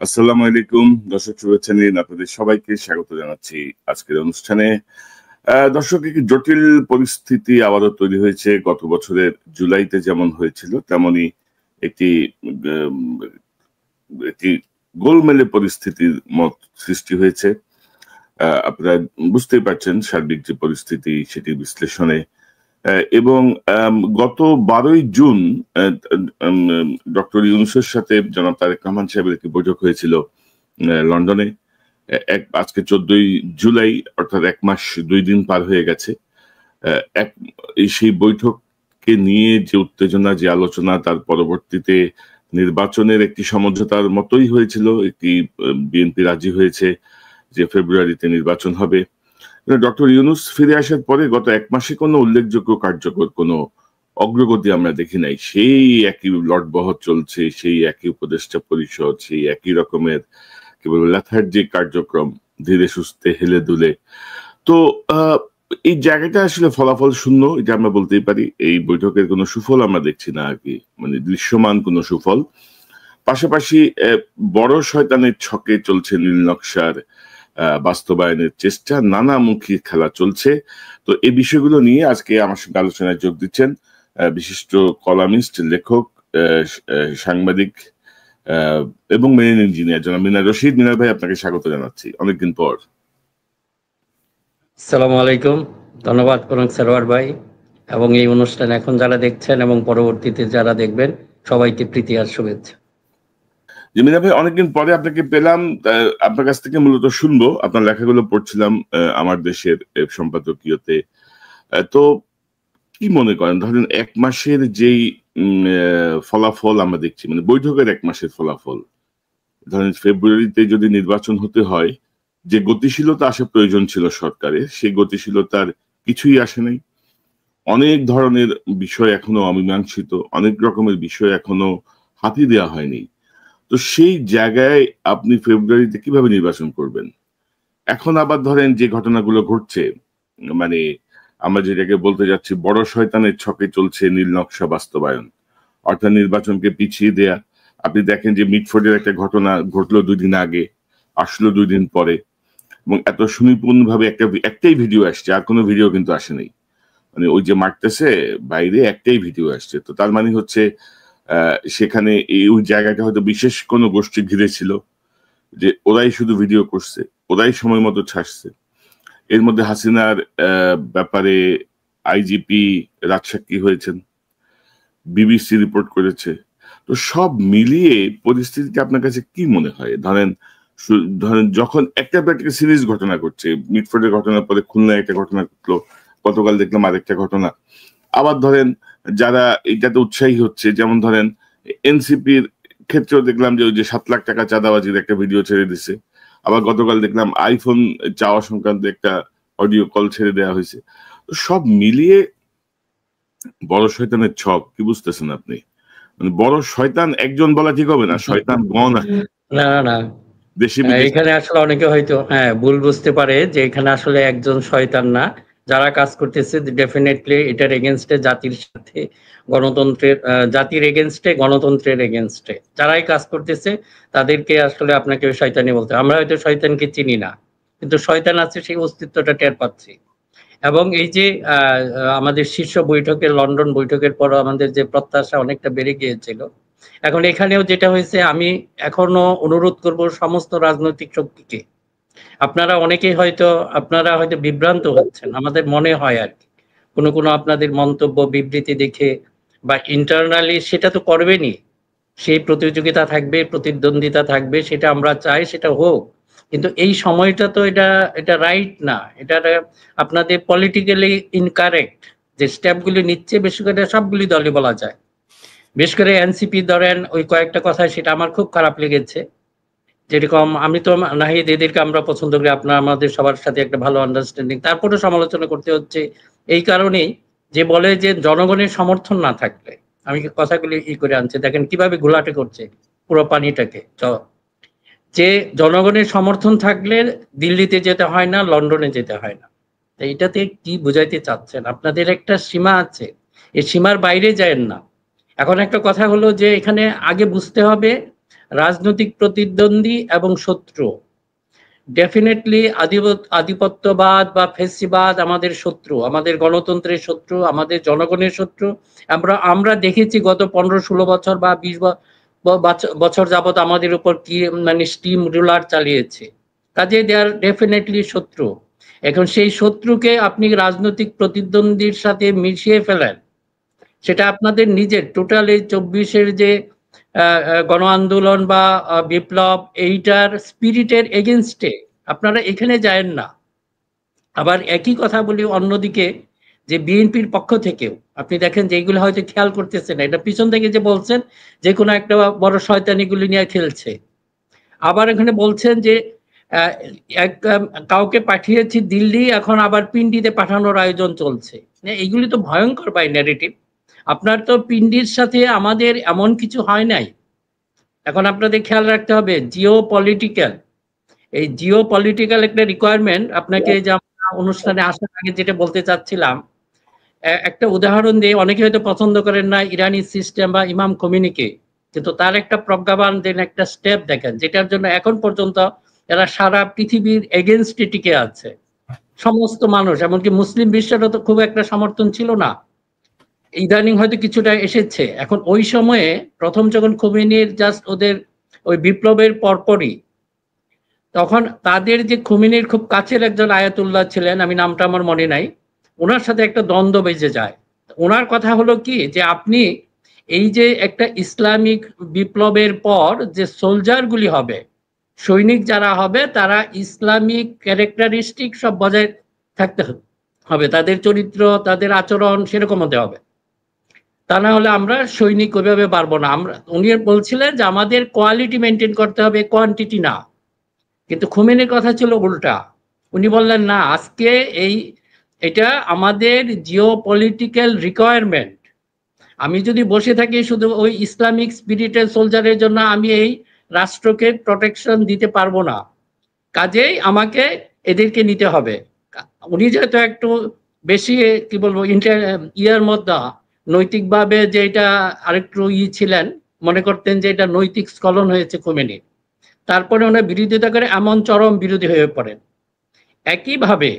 আসসালামু আলাইকুম দর্শক, শুভেচ্ছা নিন, আপনাদের সবাইকে স্বাগত জানাচ্ছি আজকের অনুষ্ঠানে। দর্শক, একটি জটিল পরিস্থিতি আবারও তৈরি হয়েছে। গত বছরের জুলাইতে যেমন হয়েছিল তেমনি একটি উম, একটি গোলমেলে পরিস্থিতির মত সৃষ্টি হয়েছে। আপনারা বুঝতেই পারছেন সার্বিক যে পরিস্থিতি সেটি বিশ্লেষণে। এবং গত 12ই জুন ডক্টর ইউনূসের সাথে জনাব তারেক রহমান সাহেবের একটি বৈঠক হয়েছিল লন্ডনে। আজকে 14ই জুলাই, অর্থাৎ 1 মাস 2 দিন পার হয়ে গেছে। এক সেই বৈঠককে নিয়ে যে উত্তেজনা, যে আলোচনা, তার পরবর্তীতে নির্বাচনের একটি সমঝোতার মতোই হয়েছিল। একটি বিএনপি রাজি হয়েছে যে ফেব্রুয়ারিতে নির্বাচন হবে। ডক্টর ইউনূস ফিরে আসার পরে গত 1 মাসে কোনো উল্লেখযোগ্য কার্যকর কোনো অগ্রগতি আমরা দেখি নাই। সেই একই লটবহর চলছে, সেই একই উপদেষ্টা পরিষদ, সেই একই রকমের কেবল লেথার্জিক কার্যক্রম, ধীরে সুস্থে হেলে দুলে। তো এই জায়গাটা আসলে ফলাফল শূন্য, এটা আমরা বলতেই পারি। এই বৈঠকের কোনো সুফল আমরা দেখছি না আর কি, মানে দৃশ্যমান কোনো সুফল। পাশাপাশি বড় শয়তানের ছকে চলছে নীল নকশার বাস্তবায়নের চেষ্টা, নানামুখী খেলা চলছে। তো এই বিষয়গুলো নিয়ে আজকে আমার সঙ্গে আলোচনায় যোগ দিচ্ছেন বিশিষ্ট কলামিস্ট, লেখক, সাংবাদিক এবং মেরিন ইঞ্জিনিয়ার জনাব মিনার রশিদ। মিনার ভাই, আপনাকে স্বাগত জানাচ্ছি অনেকদিন পর। আসসালামু আলাইকুম, ধন্যবাদ করুন সারোয়ার ভাই, এবং এই অনুষ্ঠান এখন যারা দেখছেন এবং পরবর্তীতে যারা দেখবেন সবাইকে প্রীতি আর শুভেচ্ছা। মিনার ভাই, অনেকদিন পরে আপনাকে পেলাম। আপনার কাছ থেকে মূলত শুনবো, আপনার লেখাগুলো পড়ছিলাম আমার দেশের সম্পাদকীয়তে। তো কি মনে করেন, ধরেন 1 মাসের যেই ফলাফল আমরা দেখছি, মানে বৈঠকের 1 মাসের ফলাফল, ধরেন ফেব্রুয়ারিতে যদি নির্বাচন হতে হয়, যে গতিশীলতা আসা প্রয়োজন ছিল সরকারের, সেই গতিশীলতার কিছুই আসে নাই। অনেক ধরনের বিষয় এখনো অমীমাংসিত, অনেক রকমের বিষয় এখনো হাতি দেওয়া হয়নি। তো সেই জায়গায় আপনি ফেব্রুয়ারিতে কিভাবে নির্বাচন করবেন? এখন আবার ধরেন যে ঘটনাগুলো ঘটছে, মানে আমরা যেটাকে বলতে যাচ্ছি, বড় শয়তানের ছকে চলছে নীল নকশা বাস্তবায়ন, অর্থাৎ নির্বাচনকে পিছিয়ে দেয়া। আপনি দেখেন যে মিটফোর্ডের একটা ঘটনা ঘটলো 2 দিন আগে, আসলো 2 দিন পরে, এবং এত সুনিপুণ ভাবে একটাই ভিডিও আসছে, আর কোনো ভিডিও কিন্তু আসে নাই। মানে ওই যে মারতেছে বাইরে, একটাই ভিডিও আসছে। তো তার মানে হচ্ছে সেখানে ওই জায়গাটা হয়তো বিশেষ কোনো গোষ্ঠী ঘিরে ছিল, যে ওরাই শুধু ভিডিও করছে, ওরাই সময় মতো ছাড়ছে। এর মধ্যে হাসিনার ব্যাপারে আইজিপি রাজসাক্ষী হয়েছেন, বিবিসি রিপোর্ট করেছে। তো সব মিলিয়ে পরিস্থিতিটা আপনার কাছে কি মনে হয়? ধরেন ধরেন যখন একটা সিরিজ ঘটনা ঘটছে, মিটফোর্ডের ঘটনার পরে খুলনায় একটা ঘটনা ঘটলো, গতকাল দেখলাম আরেকটা ঘটনা। আবার ধরেন যারা এইটাতে উৎসাহী হচ্ছে, যেমন ধরেন এনসিপির ক্ষেত্রেও দেখলাম যে ওই যে 7 লাখ টাকা চাঁদাবাজির একটা ভিডিও ছেড়ে দিছে। আবার গতকাল দেখলাম আইফোন চাওয়া সংক্রান্ত একটা অডিও কল ছেড়ে দেওয়া হয়েছে। তো সব মিলিয়ে বড় শয়তানের ছক কি বুঝতেছেন আপনি? মানে বড় শয়তান একজন বলা ঠিক হবে না, শয়তান গণ আছে না না না, দেশে বিদেশে। এখানে আসলে অনেকে হয়তো ভুল বুঝতে পারে যে এখানে আসলে একজন শয়তান না, যারা কাজ করতেছে ডেফিনেটলি এটার এগেনস্টে, জাতির সাথে গণতন্ত্রের, জাতির এগেনস্টে, গণতন্ত্রের এগেনস্টে যারাই কাজ করতেছে তাদেরকে আসলে আপনাকে শয়তানি বলতে। আমরা হয়তো শয়তানকে চিনি না, কিন্তু শয়তান আছে সেই অস্তিত্বটা টের পাচ্ছি। এবং এই যে আমাদের শীর্ষ বৈঠকের, লন্ডন বৈঠকের পর আমাদের যে প্রত্যাশা অনেকটা বেড়ে গিয়েছিল, এখন এখানেও যেটা হয়েছে, আমি এখনো অনুরোধ করব সমস্ত রাজনৈতিক শক্তিকে, আপনারা হয়তো বিভ্রান্ত হচ্ছেন, আমাদের মনে হয় আর কি, কোনো কোনো আপনাদের মন্তব্য বিবৃতি দেখে বা ইন্টারনালি সেটা তো করবেনই, সেই প্রতিযোগিতা থাকবে, প্রতিদ্বন্দ্বিতা থাকবে, সেটা আমরা চাই সেটা হোক, কিন্তু এই সময়টা তো এটা এটা রাইট না, এটা আপনাদের পলিটিক্যালি ইনকারেক্ট যে স্টেপগুলি নিচ্ছে, বেশি করে সবগুলি দলে বলা যায়, বিশেষ করে এনসিপি ধরেন ওই কয়েকটা কথা, সেটা আমার খুব খারাপ লেগেছে। যেরকম আমি তো নাহিদ এদেরকে আমরা পছন্দ করি, আপনার আমাদের সবার সাথে একটা ভালো আন্ডারস্ট্যান্ডিং, তারপরেও সমালোচনা করতে হচ্ছে এই কারণেই যে বলে যে জনগণের সমর্থন না থাকলে, আমি কথাগুলি করে আনছে, দেখেন কিভাবে ঘোলাটে করছে পুরো পানিটাকে, যে জনগণের সমর্থন থাকলে দিল্লিতে যেতে হয় না, লন্ডনে যেতে হয় না। এইটাতে কি বুঝাইতে চাচ্ছেন? আপনাদের একটা সীমা আছে, এই সীমার বাইরে যায়েন না। এখন একটা কথা হলো যে এখানে আগে বুঝতে হবে রাজনৈতিক প্রতিদ্বন্দ্বী এবং শত্রু। ডেফিনেটলি আধিপত্যবাদ বা ফেসিবাদ আমাদের শত্রু, আমাদের গণতন্ত্রের শত্রু, আমাদের জনগণের শত্রু। আমরা দেখেছি গত 15-16 বছর বা 20 বছর যাবত আমাদের উপর কি মানে স্টিম রুলার চালিয়েছে। কাজে দে আর ডেফিনেটলি শত্রু। এখন সেই শত্রুকে আপনি রাজনৈতিক প্রতিদ্বন্দ্বীর সাথে মিশিয়ে ফেলেন, সেটা আপনাদের নিজের টোটাল এই 24-এর যে গণ আন্দোলন বা বিপ্লব, এইটার স্পিরিটের এগেনস্টে আপনারা এখানে যায়েন না। আবার একই কথা বলি অন্যদিকে, যে বিএনপির পক্ষ থেকেও আপনি দেখেন যে এইগুলো হয়তো খেয়াল করতেছেন না, এটা পিছন থেকে যে বলছেন যে কোনো একটা বড় শয়তানিগুলি নিয়ে খেলছে। আবার এখানে বলছেন যে কাউকে পাঠিয়েছি দিল্লি, এখন আবার পিন্ডিতে পাঠানোর আয়োজন চলছে। এইগুলি তো ভয়ঙ্কর বাই ন্যারেটিভ। আপনার তো পিন্ডির সাথে আমাদের এমন কিছু হয় নাই। এখন আপনাদের খেয়াল রাখতে হবে জিও পলিটিক্যাল, এই জিও পলিটিক্যাল একটা রিকোয়ারমেন্ট আপনাকে, যে আমরা অনুষ্ঠানে আসার আগে যেটা বলতে চাচ্ছিলাম, একটা উদাহরণ দিয়ে, অনেকে হয়তো পছন্দ করেন না ইরানি সিস্টেম বা ইমাম খোমেনিকে, কিন্তু তার একটা প্রজ্ঞাবান দেন একটা স্টেপ দেখেন, যেটার জন্য এখন পর্যন্ত এরা সারা পৃথিবীর এগেনস্টে টিকে আছে। সমস্ত মানুষ, এমনকি মুসলিম বিশ্বেরও তো খুব একটা সমর্থন ছিল না, ইদানিং হয়তো কিছুটা এসেছে। এখন ওই সময়ে প্রথম যখন খোমেনির জাস্ট ওদের ওই বিপ্লবের পরপরই, তখন তাদের যে খোমেনির খুব কাছের একজন আয়াতুল্লাহ ছিলেন, আমি নামটা আমার মনে নাই, ওনার সাথে একটা দ্বন্দ্ব বেজে যায়। ওনার কথা হলো কি, যে আপনি এই যে একটা ইসলামিক বিপ্লবের পর যে সোলজারগুলি হবে, সৈনিক যারা হবে, তারা ইসলামিক ক্যারেক্টারিস্টিক সব বজায় থাকতে হবে, তাদের চরিত্র, তাদের আচরণ সেরকম হতে হবে, তা না হলে আমরা সৈনিক ওইভাবে পারবো না। উনি বলছিলেন যে আমাদের কোয়ালিটি মেনটেন করতে হবে, কোয়ান্টিটি না। কিন্তু খোমেনির কথা ছিল উল্টা। উনি বললেন না, আজকে এটা আমাদের জিও পলিটিক্যাল রিকোয়ারমেন্ট। আমি যদি বসে থাকি শুধু ওই ইসলামিক স্পিরিটের সোলজারের জন্য, আমি এই রাষ্ট্রকে প্রোটেকশন দিতে পারবো না, কাজেই আমাকে এদেরকে নিতে হবে। উনি যেহেতু একটু বেশি কি বলবো ইয়ার মধ্যে নৈতিকভাবে যে এটা আরেকটু ছিলেন, মনে করতেন যে এটা নৈতিক স্খলন হয়েছে খোমেনি, তারপরে ওনার বিরোধিতা করে এমন চরম বিরোধী হয়ে পড়েন। একইভাবে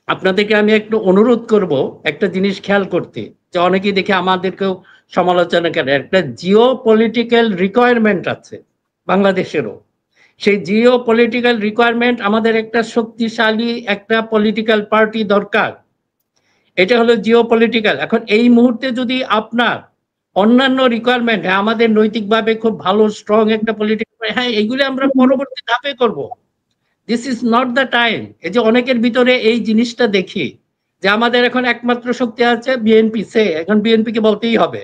আপনাদেরকে আমি একটু অনুরোধ করব একটা জিনিস খেয়াল করতে, যে অনেকেই দেখে আমাদেরকেও সমালোচনা করে, একটা জিও পলিটিক্যাল রিকোয়ারমেন্ট আছে বাংলাদেশেরও। সেই জিও পলিটিক্যাল রিকোয়ারমেন্ট, আমাদের একটা শক্তিশালী একটা পলিটিক্যাল পার্টি দরকার, এটা হলো জিও পলিটিক্যাল। এখন এই মুহূর্তে যদি আপনার অন্যান্য রিকোয়ারমেন্ট, হ্যাঁ আমাদের নৈতিকভাবে খুব ভালো স্ট্রং একটা পলিটিক্যাল, হ্যাঁ এইগুলি আমরা পরবর্তী ধাপে করব, this is not the time. এই যে অনেকের ভিতরে এই জিনিসটা দেখি যে আমাদের এখন একমাত্র শক্তি আছে বিএনপি, এখন বিএনপি কে বলতেই হবে।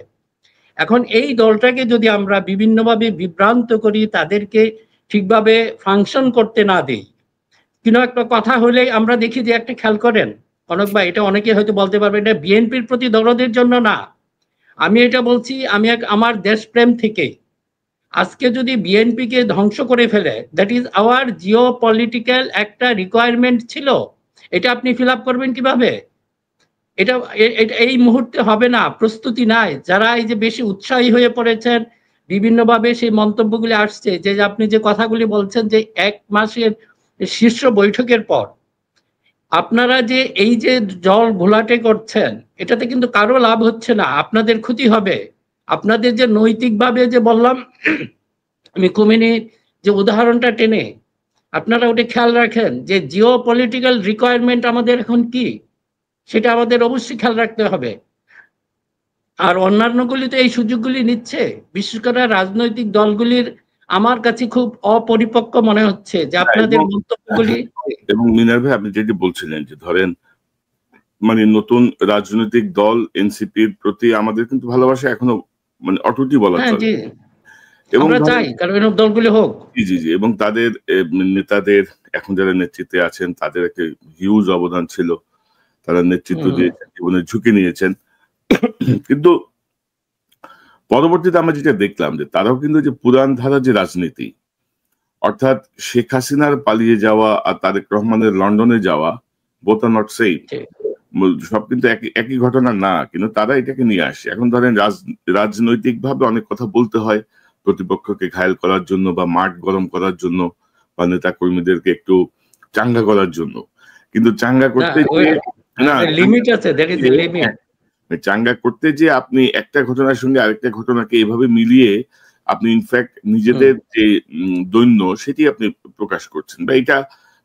এখন এই দলটাকে যদি আমরা বিভিন্নভাবে বিভ্রান্ত করি, তাদেরকে ঠিকভাবে ফাংশন করতে না দেই, কিন্তু একটা কথা হলেই আমরা দেখি যে, একটা খেয়াল করেন কনক ভাই, এটা অনেকে হয়তো বলতে পারবে এটা বিএনপির প্রতি দরদের জন্য না, আমি এটা বলছি আমি আমার দেশপ্রেম থেকে। আজকে যদি বিএনপি কে ধ্বংস করে ফেলে, that is our Jio political একটা রিকোয়ারমেন্ট ছিল, এটা আপনি ফিল আপ করবেন কিভাবে? এটা এই মুহূর্তে হবে না, প্রস্তুতি নাই। যারা এই যে বেশি উৎসাহী হয়ে পড়েছেন, বিভিন্নভাবে সেই মন্তব্যগুলি আসছে, যে আপনি যে কথাগুলি বলছেন যে 1 মাসের শীর্ষ বৈঠকের পর আপনারা যে এই যে জল ঘোলাটে করছেন, এটাতে কিন্তু কারো লাভ হচ্ছে না, আপনাদের ক্ষতি হবে। আপনাদের যে নৈতিকভাবে যে বললাম, আমি খোমেনির যে উদাহরণটা টেনে, আপনারা ওটা খেয়াল রাখেন যে জিও পলিটিক্যাল রিকোয়ারমেন্ট আমাদের এখন কি, সেটা আমাদের অবশ্যই খেয়াল রাখতে হবে। আর অন্যান্যগুলি তো এই সুযোগগুলি নিচ্ছে, বিশেষ করে রাজনৈতিক দলগুলির আমার কাছে খুব অপরিপক্ক মনে হচ্ছে যে আপনাদের মন্তব্যগুলি। এবং মিনার ভাই, আপনি যেটি বলছিলেন যে ধরেন মানে নতুন রাজনৈতিক দল এনসিপির প্রতি আমাদের কিন্তু ভালোবাসা এখনো মানে অটুটি বলা চলে, এবং আমরা চাই কারণ এরকম দলগুলি হোক। জি জি জি, এবং তাদের নেতাদের এখন যারা নেতৃত্বে আছেন তাদের একটা হিউজ অবদান ছিল, তারা নেতৃত্ব দিয়েছেন, জীবনের ঝুঁকি নিয়েছেন। কিন্তু পরবর্তীতে আমরা যেটা দেখলাম যে তারাও কিন্তু যে পুরান ধারা যে রাজনীতি, অর্থাৎ শেখ হাসিনার পালিয়ে যাওয়া আর তারেক রহমানের লন্ডনে যাওয়া, বোথ আর নট সেম, সব কিন্তু একই ঘটনা না, কিন্তু তারা এটাকে নিয়ে আসে। এখন ধরেন রাজনৈতিক ভাবে অনেক কথা বলতে হয়, প্রতিপক্ষকে ঘায়েল করার জন্য বা মাঠ গরম করার জন্য বা নেতা কর্মীদেরকে একটু চাঙ্গা করার জন্য। কিন্তু চাঙ্গা করতে লিমিট আছে, দ্যাট ইজ এ লিমিট। চাঙ্গা করতে যে আপনি একটা ঘটনার সঙ্গে আরেকটা ঘটনাকে এভাবে মিলিয়ে আপনি ইনফ্যাক্ট নিজেদের যে দৈন্য সেটি আপনি প্রকাশ করছেন, বা এটা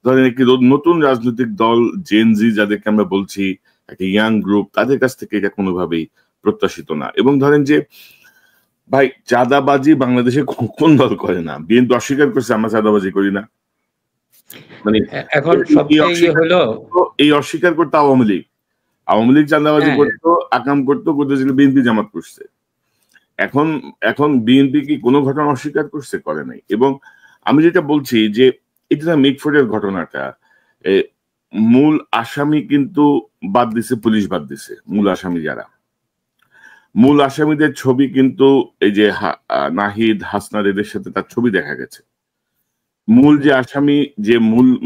ধরেন একটি নতুন রাজনৈতিক দল জেনজি যাদেরকে আমরা বলছি, একটা ইয়াং গ্রুপ, তাদের কাছ থেকে এটা কোনোভাবেই প্রত্যাশিত না। এবং ধরেন যে ভাই চাঁদাবাজি বাংলাদেশে কোন দল করে না? বিএনপি অস্বীকার করছে আমরা চাঁদাবাজি করি না, মানে এখন এই অস্বীকার করতো আওয়ামী লীগ। আওয়ামী লীগ চাঁদাবাজি করতো, আকাম করতো, করতেছিল বিএনপি জামাত করছে। এখন বিএনপি কি কোনো ঘটনা অস্বীকার করছে? করে নাই। এবং আমি যেটা বলছি যে এটা মিটফোর্ডের ঘটনাটা, মূল আসামি কিন্তু বাদ দিছে, পুলিশ বাদ দিছে। মূল আসামি যারা, মূল আসামিদের ছবি কিন্তু এই যে নাহিদ, হাসনার, এদের সাথে তার ছবি দেখা গেছে। মূল যে আসামি, যে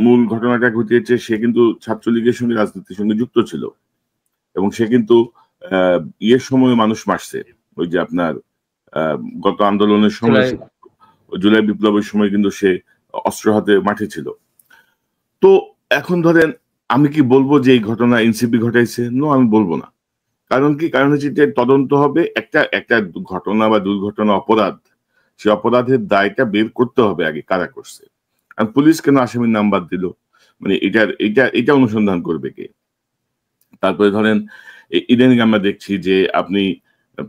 মূল ঘটনাটা ঘটিয়েছে, সে কিন্তু ছাত্রলীগের সঙ্গে রাজনীতির সঙ্গে যুক্ত ছিল, এবং সে কিন্তু ইয়ের সময় মানুষ মারছে, ওই যে আপনার গত আন্দোলনের সময়, জুলাই বিপ্লবের সময় কিন্তু সে অস্ত্র হাতে মাঠে ছিল। তো এখন ধরেন আমি কি বলবো যে এই ঘটনা এনসিপি ঘটাইছে? নো, আমি বলবো না। কারণ কি? কারণ হচ্ছে যে তদন্ত হবে, একটা ঘটনা বা দুর্ঘটনা, অপরাধ, সে অপরাধের দায়টা বের করতে হবে আগে কারা করছে। আর পুলিশ কেন আসামির নাম বাদ দিল? মানে এটা অনুসন্ধান করবে কে? তারপরে ধরেন ইদানিং আমরা দেখছি যে আপনি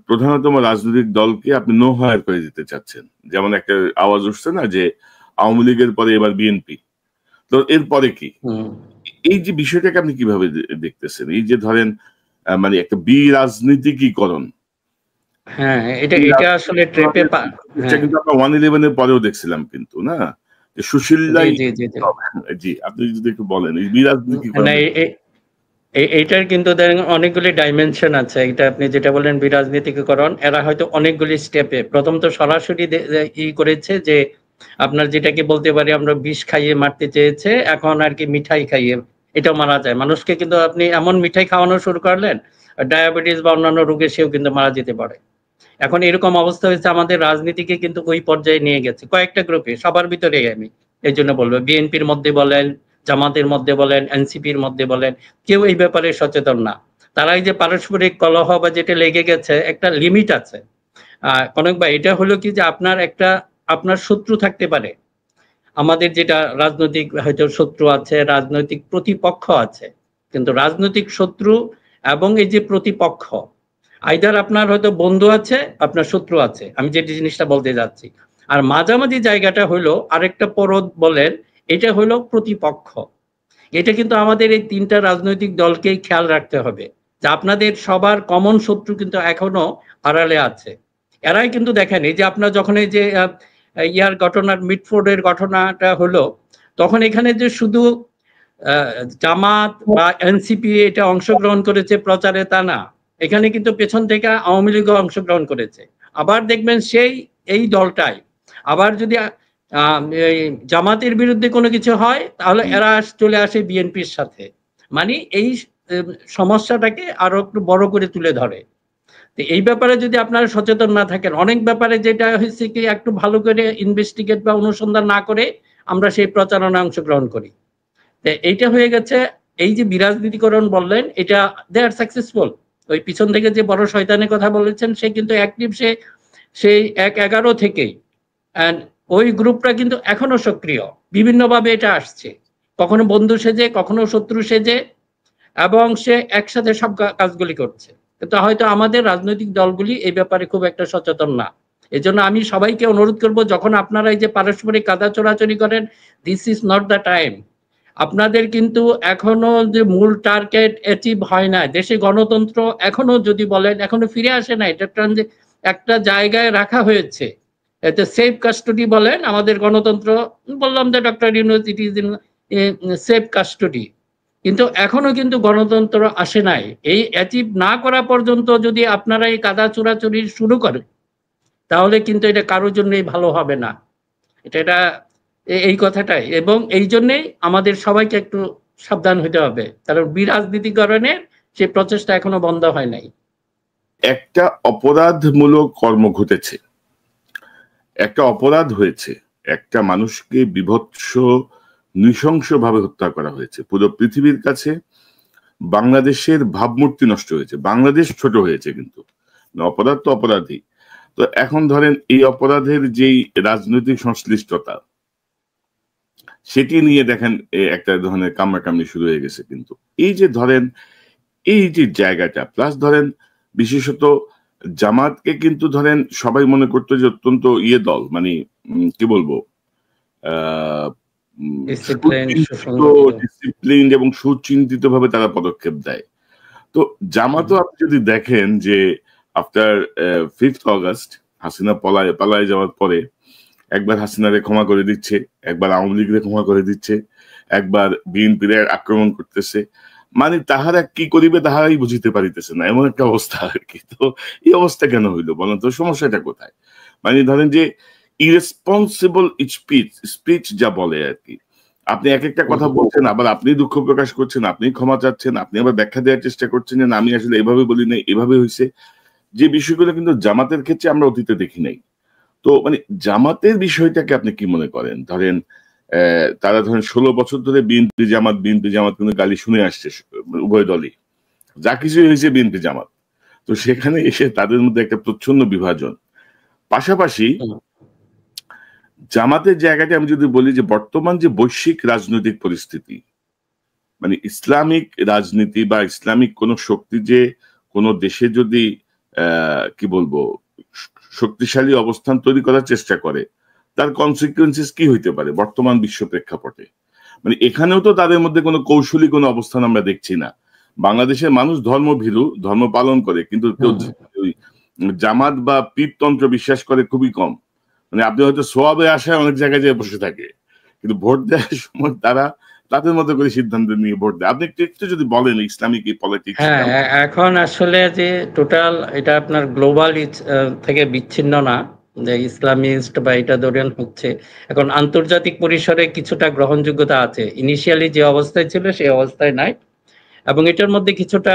প্রধানতম রাজনৈতিক দলকে আপনি নো হায়ার করে দিতে চাচ্ছেন। যেমন একটা আওয়াজ উঠছে না যে আওয়ামী লীগের পরে এবার বিএনপি, তো এরপরে কি? এই যে বিষয়টাকে আপনি কিভাবে দেখতেছেন? এই যে ধরেন মানে একটা রাজনীতিকীকরণ, হ্যাঁ, এটা আসলে ট্রেপে কিন্তু আমরা 111 এর পরেও দেখছিলাম কিন্তু, না সুশীল, জি আপনি যদি একটু বলেন এই বিরাজনীতিকীকরণ। এইটার কিন্তু অনেকগুলি ডাইমেনশন আছে। এটা আপনি যেটা বলেন বিরাজনীতিকরণ, এরা হয়তো অনেকগুলি স্টেপে, প্রথম তো সরাসরি করেছে যে আপনার যেটাকে বলতে পারি আমরা বিষ খাইয়ে মারতে চেয়েছে, এখন আর কি মিঠাই খাইয়ে এটাও মারা যায় মানুষকে। কিন্তু আপনি এমন মিঠাই খাওয়ানো শুরু করলেন, ডায়াবেটিস বা অন্যান্য রোগে সেও কিন্তু মারা যেতে পারে। এখন এরকম অবস্থা হয়েছে, আমাদের রাজনীতিকে কিন্তু ওই পর্যায়ে নিয়ে গেছে কয়েকটা গ্রুপে, সবার ভিতরে। আমি এই জন্য বলবো, বিএনপির মধ্যে বলেন, জামাতের মধ্যে বলেন, এনসিপির মধ্যে বলেন, কেউ এই ব্যাপারে সচেতন না। তারা এই যে পারস্পরিক কলহ বা যেটা লেগে গেছে, একটা লিমিট আছে। কনক ভাই, এটা হলো কি যে আপনার শত্রু থাকতে পারে, আমাদের যেটা রাজনৈতিক হয়তো শত্রু আছে, রাজনৈতিক প্রতিপক্ষ আছে, কিন্তু রাজনৈতিক শত্রু এবং এই যে প্রতিপক্ষ, আইদার আপনার হয়তো বন্ধু আছে, আপনার শত্রু আছে, আমি যে জিনিসটা বলতে যাচ্ছি। আর মাঝামাঝি জায়গাটা হলো আরেকটা পরদ বলেন, এটা হলো প্রতিপক্ষ। এটা কিন্তু আমাদের এই তিনটা রাজনৈতিক দলকেই খেয়াল রাখতে হবে যে আপনাদের সবার কমন শত্রু কিন্তু এখনো আড়ালে আছে। এরাই কিন্তু দেখেন, এই যে আপনার যখন এই যে ইয়ার ঘটনার, মিটফোর্ডের ঘটনাটা হলো, তখন এখানে যে শুধু জামাত বা এনসিপি এটা অংশগ্রহণ করেছে প্রচারে, তা না। এখানে কিন্তু পেছন থেকে আওয়ামী লীগও অংশগ্রহণ করেছে। আবার দেখবেন এই দলটাই আবার যদি জামাতের বিরুদ্ধে কোনো কিছু হয়, তাহলে এরা চলে আসে বিএনপির সাথে। মানে এই সমস্যাটাকে আরো একটু বড় করে তুলে ধরে। তো এই ব্যাপারে যদি আপনারা সচেতন না থাকেন, অনেক ব্যাপারে যেটা হয়েছে কি, একটু ভালো করে ইনভেস্টিগেট বা অনুসন্ধান না করে আমরা সেই প্রচারণায় অংশগ্রহণ করি। এইটা হয়ে গেছে। এই যে বিরাজনীতিকরণ বললেন, এটা দে আর সাকসেসফুল। ওই পিছন থেকে যে বড় শয়তানের কথা বলেছেন, সে কিন্তু অ্যাক্টিভ, সেই 1-11 থেকেই। এন্ড ওই গ্রুপটা কিন্তু এখনো সক্রিয়, বিভিন্নভাবে এটা আসছে, কখনো বন্ধু সেজে, কখনো শত্রু সেজে, এবং সে একসাথে সব কাজগুলি করছে। কিন্তু হয়তো আমাদের রাজনৈতিক দলগুলি এই ব্যাপারে খুব একটা সচেতন না। এজন্য আমি সবাইকে অনুরোধ করব, যখন আপনারা এই যে পারস্পরিক কাদা চোরাচুরি করেন, this is not the time. আপনাদের কিন্তু এখনো যে মূল টার্গেট অ্যাচিভ হয় না। দেশে গণতন্ত্র এখনো যদি বলেন, এখনো ফিরে আসে না। এটা একটা জায়গায় রাখা হয়েছে, এতে সেফ কাস্টডি বলেন আমাদের গণতন্ত্র। বললাম যে doctor Yunus, it is in safe custody, কিন্তু এখনো কিন্তু গণতন্ত্র আসে নাই। এই অ্যাচিভ না করা পর্যন্ত যদি আপনারা এই কাদা চোরাচুরি শুরু করেন, তাহলে কিন্তু এটা কারোর জন্যই ভালো হবে না। এটা এই কথাটাই। এবং এই জন্যেই আমাদের সবাইকে একটু সাবধান হতে হবে, কারণ বিরাজনীতিকরণের সেই প্রচেষ্টা এখনো বন্ধ হয় নাই। একটা অপরাধমূলক কর্ম ঘটেছে, একটা অপরাধ হয়েছে, একটা মানুষকে বিভৎস নৃশংসভাবে হত্যা করা হয়েছে। পুরো পৃথিবীর কাছে বাংলাদেশের ভাবমূর্তি নষ্ট হয়েছে, বাংলাদেশ ছোট হয়েছে। কিন্তু অপরাধ তো অপরাধী। তো এখন ধরেন এই অপরাধের যেই রাজনৈতিক সংশ্লিষ্টতা, সেটি নিয়ে দেখেন একটা ধরনের কামড়াকামড়ি শুরু হয়ে গেছে। কিন্তু এই যে ধরেন এই যে জায়গাটা, প্লাস ধরেন বিশেষত জামাতকে কিন্তু ধরেন সবাই মনে করতো যে অত্যন্ত দল, মানে কি বলবো, ডিসিপ্লিন এবং সুচিন্তিত ভাবে তারা পদক্ষেপ দেয়। তো জামাতও আপনি যদি দেখেন যে আফটার 5th অগাস্ট হাসিনা পালায় যাওয়ার পরে একবার হাসিনারে ক্ষমা করে দিচ্ছে, একবার আওয়ামী লীগের ক্ষমা করে দিচ্ছে, একবার বিএনপির আক্রমণ করতেছে। মানে তাহারা কি করিবে তাহারাই বুঝিতে পারিতেছে না, এমন একটা অবস্থা আর কি। তো এই অবস্থা কেন হইলো বলেন তো? সমস্যাটা কোথায়? মানে ধরেন যে ইরেসপন্সিবল স্পিচ যা বলে আর কি, আপনি এক একটা কথা বলছেন, আবার আপনি দুঃখ প্রকাশ করছেন, আপনি ক্ষমা চাচ্ছেন, আপনি আবার ব্যাখ্যা দেওয়ার চেষ্টা করছেন যে আমি আসলে এভাবে বলি নাই, এভাবে হয়েছে। যে বিষয়গুলো কিন্তু জামাতের ক্ষেত্রে আমরা অতীতে দেখি নাই। তো মানে জামাতের বিষয়টাকে আপনি কি মনে করেন? ধরেন তারা ধরেন 16 বছর ধরে বিএনপি জামাত কিন্তু গালি শুনে আসছে উভয় দলই, যা কিছু হয়েছে বিএনপি জামাত। তো সেখানে এসে তাদের মধ্যে একটা প্রচ্ছন্ন বিভাজন। পাশাপাশি জামাতের জায়গাটা আমি যদি বলি যে বর্তমান যে বৈশ্বিক রাজনৈতিক পরিস্থিতি, মানে ইসলামিক রাজনীতি বা ইসলামিক কোন শক্তি যে কোন দেশে যদি কি বলবো শক্তিশালী অবস্থান তৈরি করার চেষ্টা করে, তার কনসিকুয়েন্সেস কি হইতে পারে বর্তমান বিশ্ব প্রেক্ষাপটে? মানে এখানেও তো তাদের মধ্যে কোনো কৌশলী কোনো অবস্থান আমরা দেখছি না। বাংলাদেশের মানুষ ধর্মভীরু, ধর্ম পালন করে, কিন্তু কেউ জামাত বা পীরতন্ত্র বিশ্বাস করে খুবই কম। মানে আপনি হয়তো সোয়াবে আসায় অনেক জায়গায় যেয়ে বসে থাকে, কিন্তু ভোট দেওয়ার সময় তারা তাদের মতো করে সিদ্ধান্ত নিয়ে ভোট দেয়। আপনি একটু যদি বলেন ইসলামিক এই পলিটিক্স। হ্যাঁ, এখন আসলে যে টোটাল এটা আপনার গ্লোবাল থেকে বিচ্ছিন্ন না, যে ইসলামিস্ট বা এটা ধরেন হচ্ছে এখন আন্তর্জাতিক পরিসরে কিছুটা গ্রহণযোগ্যতা আছে। ইনিশিয়ালি যে অবস্থায় ছিল সেই অবস্থায় নাই, এবং এটার মধ্যে কিছুটা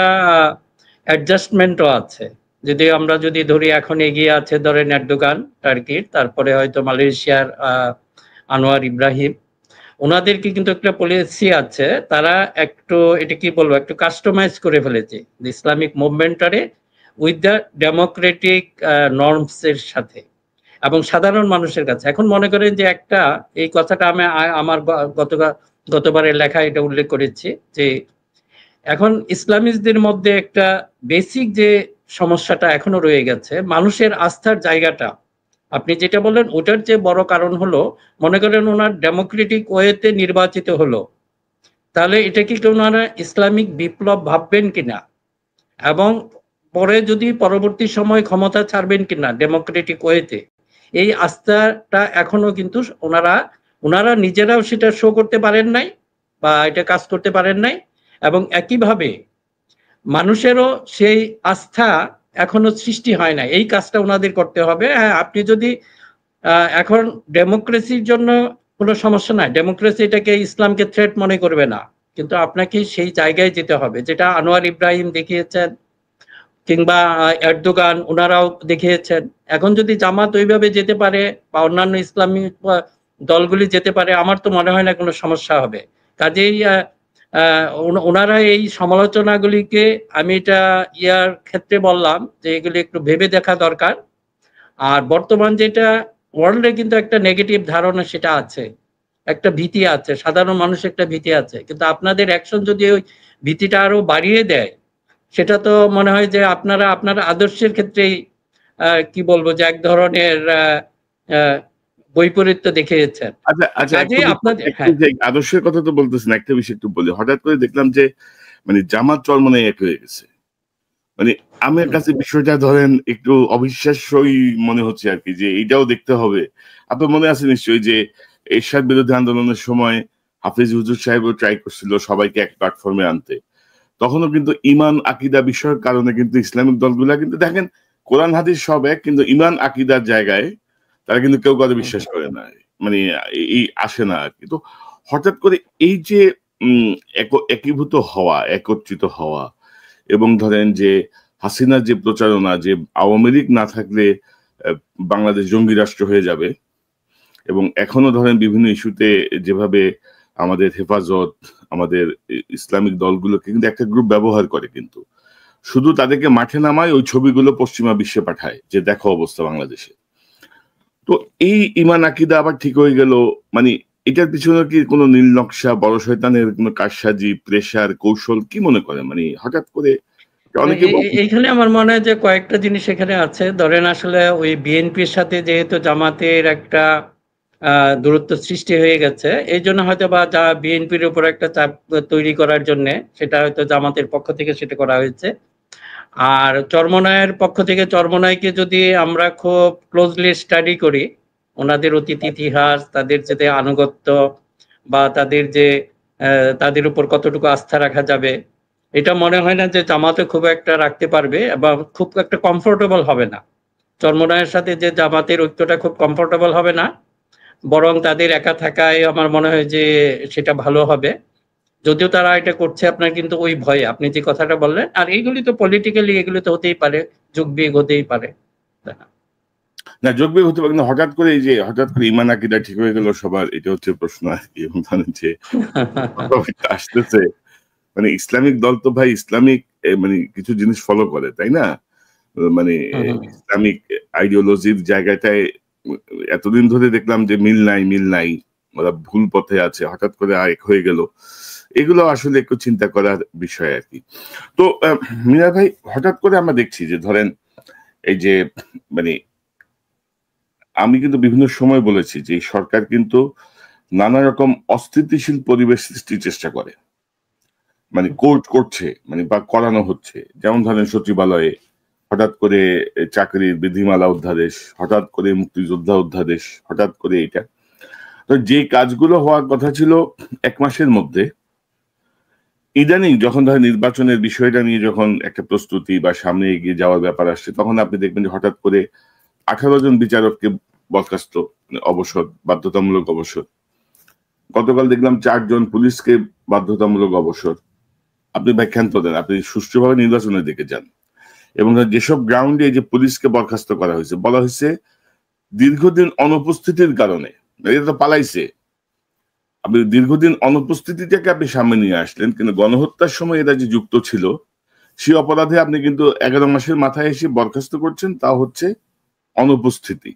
অ্যাডজাস্টমেন্টও আছে। যদি আমরা যদি ধরি এখন এগিয়ে আছে ধরেন এরদোগান টার্কির, তারপরে হয়তো মালয়েশিয়ার আনোয়ার ইব্রাহিম, ওনাদেরকে কিন্তু একটা পলিসি আছে, তারা একটু এটা কি বলবো একটু কাস্টমাইজ করে ফেলেছে ইসলামিক মুভমেন্টারে উইথ দ্য ডেমোক্রেটিক নর্মস এর সাথে এবং সাধারণ মানুষের কাছে। এখন মনে করেন যে একটা এই কথাটা আমি আমার গতবারের লেখা এটা উল্লেখ করেছি যে এখন ইসলামিস্টদের মধ্যে একটা বেসিক যে সমস্যাটা এখনো রয়ে গেছে, মানুষের আস্থার জায়গাটা আপনি যেটা বললেন ওটার যে বড় কারণ হলো, মনে করেন ওনার ডেমোক্রেটিক ওয়েতে নির্বাচিত হলো, তাহলে এটা কি ওনারা ইসলামিক বিপ্লব ভাববেন কিনা, এবং পরে যদি পরবর্তী সময় ক্ষমতা ছাড়বেন কিনা ডেমোক্রেটিক ওয়েতে, এই আস্থাটা এখনো কিন্তু ওনারা নিজেরাও সেটা শো করতে পারেন নাই বা এটা কাজ করতে পারেন নাই, এবং একইভাবে মানুষেরও সেই আস্থা এখনো সৃষ্টি হয় না। এই কাজটা ওনাদের করতে হবে। হ্যাঁ, আপনি যদি এখন ডেমোক্রেসির জন্য কোনো সমস্যা নাই, ডেমোক্রেসি এটাকে ইসলামকে থ্রেট মনে করবে না, কিন্তু আপনাকে সেই জায়গায় যেতে হবে যেটা আনোয়ার ইব্রাহিম দেখিয়েছেন কিংবা এরদোগান ওনারাও দেখিয়েছেন। এখন যদি জামাত ওইভাবে যেতে পারে বা অন্যান্য ইসলামী দলগুলি যেতে পারে, আমার তো মনে হয় না কোনো সমস্যা হবে। কাজেই ওনারা এই সমালোচনাগুলিকে, আমি এটা ইয়ার ক্ষেত্রে বললাম যে এগুলি একটু ভেবে দেখা দরকার। আর বর্তমান যেটা ওয়ার্ল্ডে কিন্তু একটা নেগেটিভ ধারণা সেটা আছে, একটা ভীতি আছে, সাধারণ মানুষের একটা ভীতি আছে, কিন্তু আপনাদের অ্যাকশন যদি ওই ভীতিটা আরো বাড়িয়ে দেয়, সেটা তো মনে হয় যে আপনারা আপনার আদর্শের ক্ষেত্রেই কি বলবো যে এক ধরনের বৈপরীত্য দেখিয়েছেন। আচ্ছা, আপনাদের আদর্শের কথা তো বলতেছেন, একটা বিষয় একটু বলি। হঠাৎ করে দেখলাম যে মানে জামাত চরমনে এক হয়ে গেছে। মানে আমার কাছে বিষয়টা ধরেন একটু অবিশ্বাস্যই মনে হচ্ছে আর কি, যে এইটাও দেখতে হবে। আপনার মনে আছে নিশ্চয়ই যে এরশাদ বিরোধী আন্দোলনের সময় হাফিজ হুজুর সাহেবও ট্রাই করছিল সবাইকে এক প্ল্যাটফর্মে আনতে। তখনও কিন্তু ইমান আকিদা বিষয়ের কারণে কিন্তু ইসলামিক দলগুলা কিন্তু দেখেন কোরআন হাদিস সব এক, কিন্তু ইমান আকিদার জায়গায় তারা কিন্তু কেউ কারো বিশ্বাস করে না, মানে এই আসে না আর কি। তো হঠাৎ করে এই যে একীভূত হওয়া, একত্রিত হওয়া, এবং ধরেন যে হাসিনার যে প্রচারণা যে আওয়ামী লীগ না থাকলে বাংলাদেশ জঙ্গি রাষ্ট্র হয়ে যাবে, এবং এখনো ধরেন বিভিন্ন ইস্যুতে যেভাবে আমাদের হেফাজত, আমাদের ইসলামিক দলগুলোকে কিন্তু একটা গ্রুপ ব্যবহার করে, কিন্তু শুধু তাদেরকে মাঠে নামায়, ওই ছবিগুলো পশ্চিমা বিশ্বে পাঠায় যে দেখো অবস্থা বাংলাদেশে। তো এই ইমান আকিদা আবার ঠিক হয়ে গেল, মানে এটার পিছনে কি কোনো নীল নকশা, বড় শয়তানের কোনো কারসাজি, প্রেসার, কৌশল, কি মনে করেন? মানে হঠাৎ করে অনেকে এইখানে আমার মনে হয় যে কয়েকটা জিনিস এখানে আছে। ধরেন আসলে ওই বিএনপির সাথে যেহেতু জামাতের একটা দূরত্ব সৃষ্টি হয়ে গেছে, এই জন্য হয়তো বা যা বিএনপির উপর একটা চাপ তৈরি করার জন্য সেটা হয়তো জামাতের পক্ষ থেকে সেটা করা হয়েছে। আর চরমনায়ের পক্ষ থেকে, চরমনায়কে যদি আমরা খুব ক্লোজলি স্টাডি করি, ওনাদের অতীত ইতিহাস, তাদের যে আনুগত্য বা তাদের যে তাদের উপর কতটুকু আস্থা রাখা যাবে, এটা মনে হয় না যে জামাতে খুব একটা রাখতে পারবে বা খুব একটা কমফোর্টেবল হবে না। চরমনায়ের সাথে যে জামাতের ঐক্যটা খুব কমফোর্টেবল হবে না, বরং তাদের একা থাকায় আমার মনে হয় যে সেটা ভালো হবে। যদিও তারা এটা করছে আপনার কিন্তু ওই ভয়ে, আপনি যে কথাটা বললেন। আর এইগুলি তো পলিটিক্যালি এগুলো তো হতেই পারে, যুগ বিয়োগ হতেই পারে, তাই না? না, যোগ বিয়োগ হতে পারে, কিন্তু হঠাৎ করে এই যে হঠাৎ করে ইমান আকিদা ঠিক হয়ে গেল সবার, এটা হচ্ছে প্রশ্ন আর কি। এবং ধরেন যে আসতেছে, মানে ইসলামিক দল তো ভাই ইসলামিক মানে কিছু জিনিস ফলো করে, তাই না? মানে ইসলামিক আইডিওলজির জায়গাটায় এতদিন ধরে দেখলাম যে মিল নাই, মিল নাই, ওরা ভুল পথে আছে, হঠাৎ করে এক হয়ে গেল। এগুলো আসলে একটু চিন্তা করার বিষয় আর কি। তো মিনার ভাই, হঠাৎ করে আমরা দেখছি যে ধরেন এই যে মানে আমি কিন্তু বিভিন্ন সময় বলেছি যে সরকার কিন্তু নানা রকম অস্থিতিশীল পরিবেশ সৃষ্টির চেষ্টা করে, মানে কোর্ট করছে, মানে বা করানো হচ্ছে। যেমন ধরেন সচিবালয়ে হঠাৎ করে চাকরির বিধিমালা অধ্যাদেশ, হঠাৎ করে মুক্তিযোদ্ধা অধ্যাদেশ, হঠাৎ করে এটা। তো যে কাজগুলো হওয়ার কথা ছিল 1 মাসের মধ্যে, ইদানিং যখন ধরেন নির্বাচনের বিষয়টা নিয়ে যখন একটা প্রস্তুতি বা সামনে এগিয়ে যাওয়ার ব্যাপার আসছে, তখন আপনি দেখবেন যে হঠাৎ করে 18 জন বিচারককে বরখাস্ত, অবসর, বাধ্যতামূলক অবসর। গতকাল দেখলাম 4 জন পুলিশকে বাধ্যতামূলক অবসর। আপনি ব্যাখ্যান্ত দেন, আপনি সুষ্ঠুভাবে নির্বাচনের দিকে যান। এবং যেসব গ্রাউন্ডে যে পুলিশকে বরখাস্ত করা হয়েছে, বলা হয়েছে দীর্ঘদিন অনুপস্থিতির কারণে, এটা তো পালাইছে। আপনি দীর্ঘদিন অনুপস্থিতিটাকে আপনি সামনে নিয়ে আসলেন, কিন্তু গণহত্যার সময় এরা যে যুক্ত ছিল, সে অপরাধে আপনি কিন্তু 11 মাসের মাথায় এসে বরখাস্ত করছেন, তা হচ্ছে অনুপস্থিতি।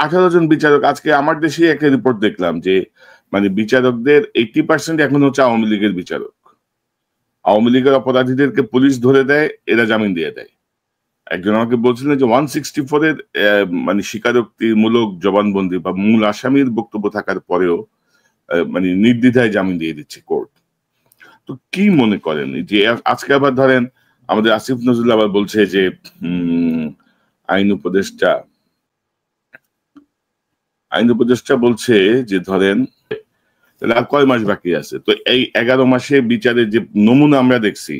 18 জন বিচারক, আজকে আমার দেশে একটা রিপোর্ট দেখলাম যে মানে বিচারকদের 80% এখন হচ্ছে আওয়ামী লীগের বিচারক। আওয়ামী লীগের অপরাধীদেরকে পুলিশ ধরে দেয়, এরা জামিন দিয়ে দেয়। একজন আমাকে বলছিলেন যে 164-এর মানে স্বীকারোক্তিমূলক জবানবন্দি বা মূল আসামির বক্তব্য থাকার পরেও মানে নির্দ্বিধায় জামিন দিয়ে দিচ্ছে কোর্ট। তো কি মনে করেন যে আজকে আবার ধরেন আমাদের আসিফ নজরুল আবার বলছে যে আইন উপদেষ্টা বলছে যে ধরেন তাহলে আর কয় মাস বাকি আছে? তো এই 11 মাসে বিচারের যে নমুনা আমরা দেখছি,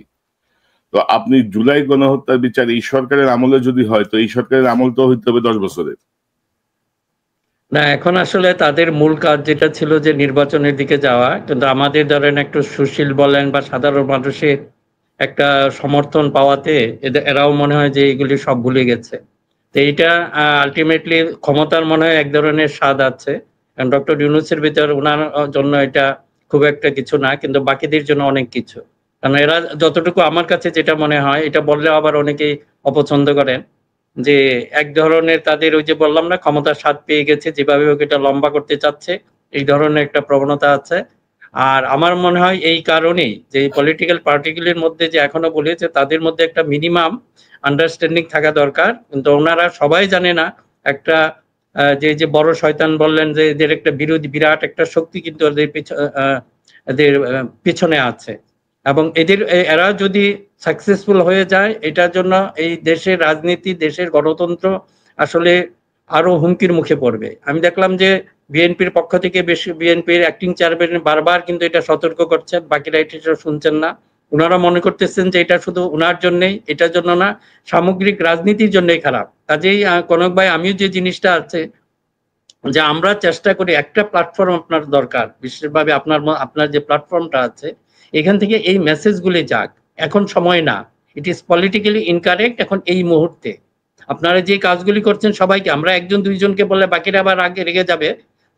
তো আপনি জুলাই গণহত্যার বিচার এই সরকারের আমলে যদি হয়, তো এই সরকারের আমল তো হইতে হবে 10 বছরের। না, এখন আসলে তাদের মূল কাজ যেটা ছিল যে নির্বাচনের দিকে যাওয়া, কিন্তু আমাদের ধরেন একটু সুশীল বলেন বা সাধারণ মানুষের একটা সমর্থন পাওয়াতে এরাও মনে হয় যে এগুলি সব ভুলে গেছে। তো এইটা আলটিমেটলি ক্ষমতার মনে হয় এক ধরনের স্বাদ আছে, কারণ ডক্টর ইউনূসের ভিতর ওনার জন্য এটা খুব একটা কিছু না, কিন্তু বাকিদের জন্য অনেক কিছু। কারণ এরা যতটুকু আমার কাছে যেটা মনে হয়, এটা বললে আবার অনেকেই অপছন্দ করেন, যে এক ধরনের তাদের ওই যে বললাম না, ক্ষমতার স্বাদ পেয়ে গেছে, যেভাবে হোক এটা লম্বা করতে চাচ্ছে, এই ধরনের একটা প্রবণতা আছে। আর আমার মনে হয় এই কারণেই যে পলিটিক্যাল পার্টিগুলির মধ্যে যে এখনো বলেছে, তাদের মধ্যে একটা মিনিমাম আন্ডারস্ট্যান্ডিং থাকা দরকার, কিন্তু ওনারা সবাই জানে না একটা যে বড় শয়তান বললেন যে এদের একটা বিরোধী বিরাট একটা শক্তি কিন্তু এদের পিছনে আছে। এবং এরা যদি সাকসেসফুল হয়ে যায়, এটার জন্য এই দেশের রাজনীতি, দেশের গণতন্ত্র আসলে আরো হুমকির মুখে পড়বে। আমি দেখলাম যে বিএনপির পক্ষ থেকে বিএনপির অ্যাক্টিং চেয়ারম্যান বারবার কিন্তু এটা সতর্ক করছেন, বাকিরা এটা শুনছেন না। ওনারা মনে করতেছেন যে এটা শুধু ওনার জন্যই, এটার জন্য না, সামগ্রিক রাজনীতির জন্যই খারাপ। কাজেই কনক ভাই, আমিও যে জিনিসটা আছে যে আমরা চেষ্টা করি, একটা প্ল্যাটফর্ম আপনার দরকার, বিশেষভাবে আপনার যে প্ল্যাটফর্মটা আছে, এখান থেকে এই মেসেজগুলি যাক। এখন সময় না, ইট ইজ পলিটিক্যালি ইনকারেক্ট এখন এই মুহূর্তে। আপনারা যে কাজগুলি করছেন সবাইকে, আমরা একজন দুইজনকে বললে বাকিরা আবার আগে রেগে যাবে।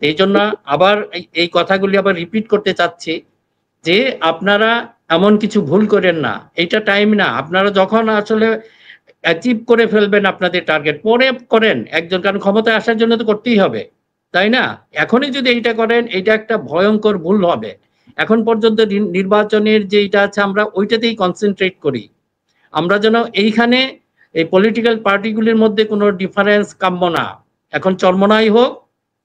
এই জন্য আবার এই কথাগুলি আবার রিপিট করতে চাচ্ছি যে আপনারা এমন কিছু ভুল করেন না, এটা টাইম না। আপনারা যখন আসলে অ্যাচিভ করে ফেলবেন আপনাদের টার্গেট, পরে করেন একজন, কারণ ক্ষমতায় আসার জন্য তো করতেই হবে, তাই না? এখনই যদি এইটা করেন, এটা একটা ভয়ঙ্কর ভুল হবে। এখন পর্যন্ত নির্বাচনের যে এটা আছে, আমরা ওইটাতেই কনসেন্ট্রেট করি। আমরা যেন এইখানে এই পলিটিক্যাল পার্টিগুলির মধ্যে কোনো ডিফারেন্স কাম্য না। এখন চরমনাই হোক,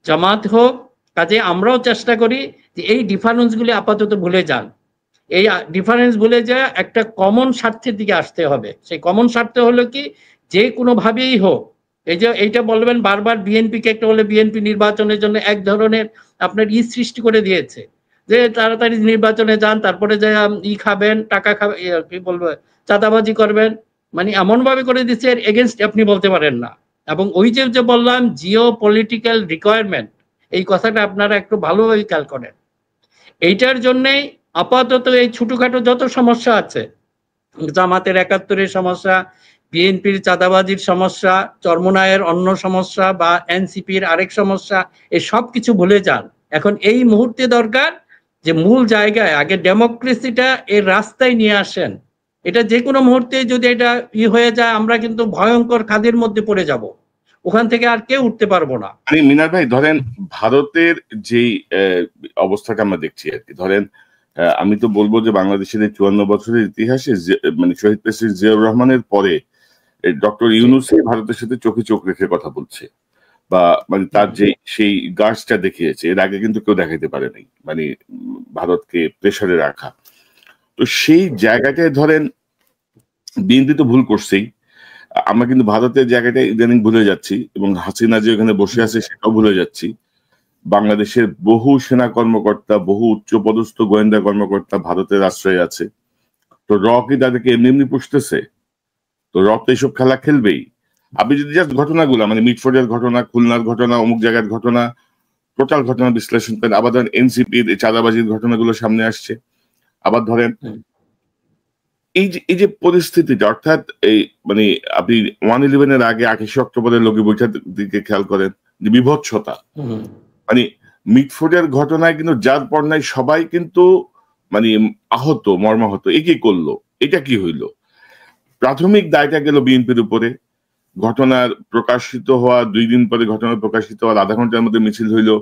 জামাত হোক, কাজে আমরাও চেষ্টা করি যে এই ডিফারেন্সগুলি আপাতত ভুলে যান। এই ডিফারেন্স ভুলে যায় একটা কমন স্বার্থের দিকে আসতে হবে। সেই কমন স্বার্থ হলো কি, যে কোনো ভাবেই হোক, এই যে এইটা বলবেন বারবার বিএনপিকে একটা হলে বিএনপি নির্বাচনের জন্য এক ধরনের আপনার সৃষ্টি করে দিয়েছে যে তাড়াতাড়ি নির্বাচনে যান, তারপরে যে খাবেন, টাকা খাবেন, কি বলবো, চাঁদাবাজি করবেন, মানে এমন ভাবে করে দিচ্ছে এর এগেনস্ট আপনি বলতে পারেন না। এবং ওই যে বললাম জিও পলিটিক্যাল রিকোয়ারমেন্ট, এই কথাটা আপনারা একটু ভালোভাবে খেয়াল করেন। এইটার জন্যেই আপাতত এই ছোটখাটো যত সমস্যা আছে, জামাতের ৭১-এর সমস্যা, বিএনপির চাঁদাবাজির সমস্যা, চরমোনাইয়ের অন্য সমস্যা বা এনসিপির আরেক সমস্যা, এই সব কিছু ভুলে যান। এখন এই মুহূর্তে দরকার যে মূল জায়গায় আগে ডেমোক্রেসিটা এর রাস্তায় নিয়ে আসেন। এটা যে কোনো মুহূর্তে যদি এটা হয়ে যায়, আমরা কিন্তু ভয়ঙ্কর খাদের মধ্যে পড়ে যাব, ওখান থেকে আর কেউ উঠতে পারবো না। মিনার ভাই, ধরেন ভারতের যেই অবস্থাটা আমরা দেখছি আর কি, ধরেন আমি তো বলবো যে বাংলাদেশের এই ৫৪ বছরের ইতিহাসে মানে শহীদ প্রেসিডেন্ট জিয়াউর রহমানের পরে ডক্টর ইউনূসই ভারতের সাথে চোখে চোখ রেখে কথা বলছে, বা মানে তার যে সেই গার্ডসটা দেখিয়েছে, এর আগে কিন্তু কেউ দেখাইতে পারে নাই, মানে ভারতকে প্রেসারে রাখা। তো সেই জায়গাটায় ধরেন বিএনপি তো ভুল করছেই, আমরা কিন্তু ভারতের জায়গাটা ইদানিং ভুলে যাচ্ছি, এবং হাসিনা যে ওখানে বসে আছে সেটাও ভুলে যাচ্ছি। বাংলাদেশের বহু সেনা কর্মকর্তা, বহু উচ্চপদস্থ গোয়েন্দা কর্মকর্তা ভারতের আশ্রয়ে আছে। তো র কি তাদেরকে এমনি এমনি পুষতেছে? তো র তো এইসব খেলা খেলবেই। আপনি যদি জাস্ট ঘটনাগুলো, মানে মিটফোর্ডের ঘটনা, খুলনার ঘটনা, অমুক জায়গার ঘটনা, টোটাল ঘটনা বিশ্লেষণ করেন, আবার ধরেন এনসিপির চাঁদাবাজির ঘটনাগুলো সামনে আসছে, আবার ধরেন এই যে পরিস্থিতিটা, অর্থাৎ এই মানে আপনি 1/11-এর আগে ২৮ অক্টোবরের লগি বৈঠার দিকে খেয়াল করেন, যে বিভৎসতা, মানে মিটফোর্ডের ঘটনায় কিন্তু যার পর নাই সবাই কিন্তু মানে আহত, মর্মাহত। এ কি করলো, এটা কি হইলো? প্রাথমিক দায়টা গেল বিএনপির উপরে। ঘটনার প্রকাশিত হওয়া ২ দিন পরে, ঘটনা প্রকাশিত হওয়ার আধা ঘন্টার মধ্যে মিছিল হইলো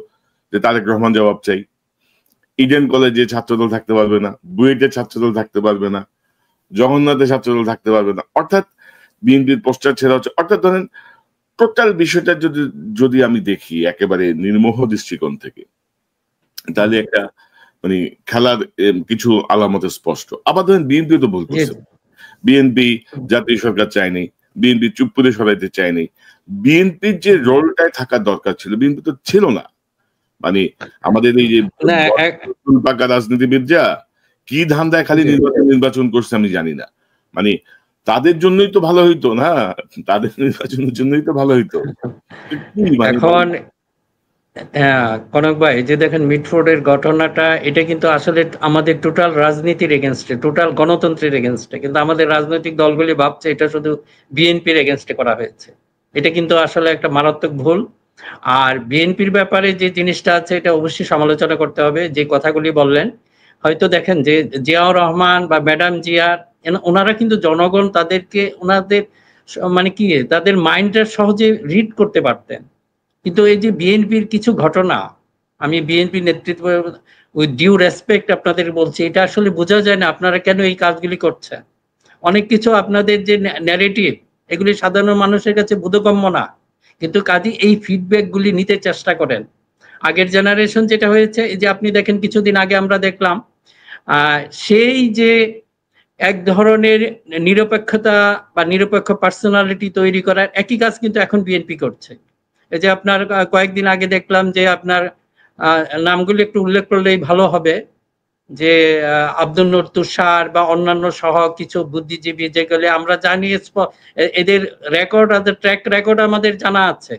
যে তারেক রহমান জবাব চাই। ইডেন কলেজে ছাত্রদল থাকতে পারবে না, বুয়েটের ছাত্রদল থাকতে পারবে না, জগন্নাথের ছাত্রদল থাকতে পারবে না, অর্থাৎ বিএনপির পোস্টার ছেড়া হচ্ছে। অর্থাৎ ধরেন টোটাল বিষয়টা যদি আমি দেখি একেবারে নির্মোহ দৃষ্টিকোণ থেকে, তাহলে একটা মানে খেলার কিছু আলামতে স্পষ্ট। আবার ধরেন বিএনপি তো ভুল করছে। বিএনপি জাতীয় সরকার চায়নি, বিএনপি চুপ করে সরাইতে চায়নি। বিএনপির যে রোলটায় থাকার দরকার ছিল, বিএনপি তো ছিল না। মানে আমাদের এই যে পাকা রাজনীতিবিদ যা কি ধান্দায় খালি নির্বাচন করছে আমি জানি না। মানে তাদের জন্যই তো ভালো হইতো না, তাদের নির্বাচনের জন্যই তো ভালো হইতো। এখন কনক ভাই, যে দেখেন মিটফোর্ডের ঘটনাটা, এটা কিন্তু আসলে আমাদের টোটাল রাজনীতির এগেনস্টে, টোটাল গণতন্ত্রের এগেনস্টে, কিন্তু আমাদের রাজনৈতিক দলগুলি ভাবছে এটা শুধু বিএনপির এগেনস্টে করা হয়েছে। এটা কিন্তু আসলে একটা মারাত্মক ভুল। আর বিএনপির ব্যাপারে যে জিনিসটা আছে, এটা অবশ্যই সমালোচনা করতে হবে। যে কথাগুলি বললেন, হয়তো দেখেন যে জিয়াউর রহমান বা ম্যাডাম জিয়ার, ওনারা কিন্তু জনগণ তাদেরকে, ওনাদের মানে কি, তাদের মাইন্ডটা সহজে রিড করতে পারতেন। কিন্তু এই যে বিএনপির কিছু ঘটনা, আমি বিএনপি নেতৃত্ব উইথ ডিউ রেসপেক্ট আপনাদের বলছি, এটা আসলে বোঝা যায় না আপনারা কেন এই কাজগুলি করছেন। অনেক কিছু আপনাদের যে ন্যারেটিভ, এগুলি সাধারণ মানুষের কাছে বোধগম্য না, কিন্তু কাজে এই ফিডব্যাক গুলি নিতে চেষ্টা করেন। আগের জেনারেশন যেটা হয়েছে, এই যে আপনি দেখেন কিছুদিন আগে আমরা দেখলাম সেই যে এক ধরনের নিরপেক্ষতা বা নিরপেক্ষ পার্সোনালিটি তৈরি করার একই কাজ কিন্তু এখন বিএনপি করছে। এই যে আপনার কয়েকদিন আগে দেখলাম যে আপনার নামগুলি একটু উল্লেখ করলেই ভালো হবে, যে আব্দুল নূর তুষার বা অন্যান্য সহ কিছু বুদ্ধিজীবী, যেগুলো আমরা জানি এদের রেকর্ড, ট্র্যাক রেকর্ড আমাদের জানা আছে,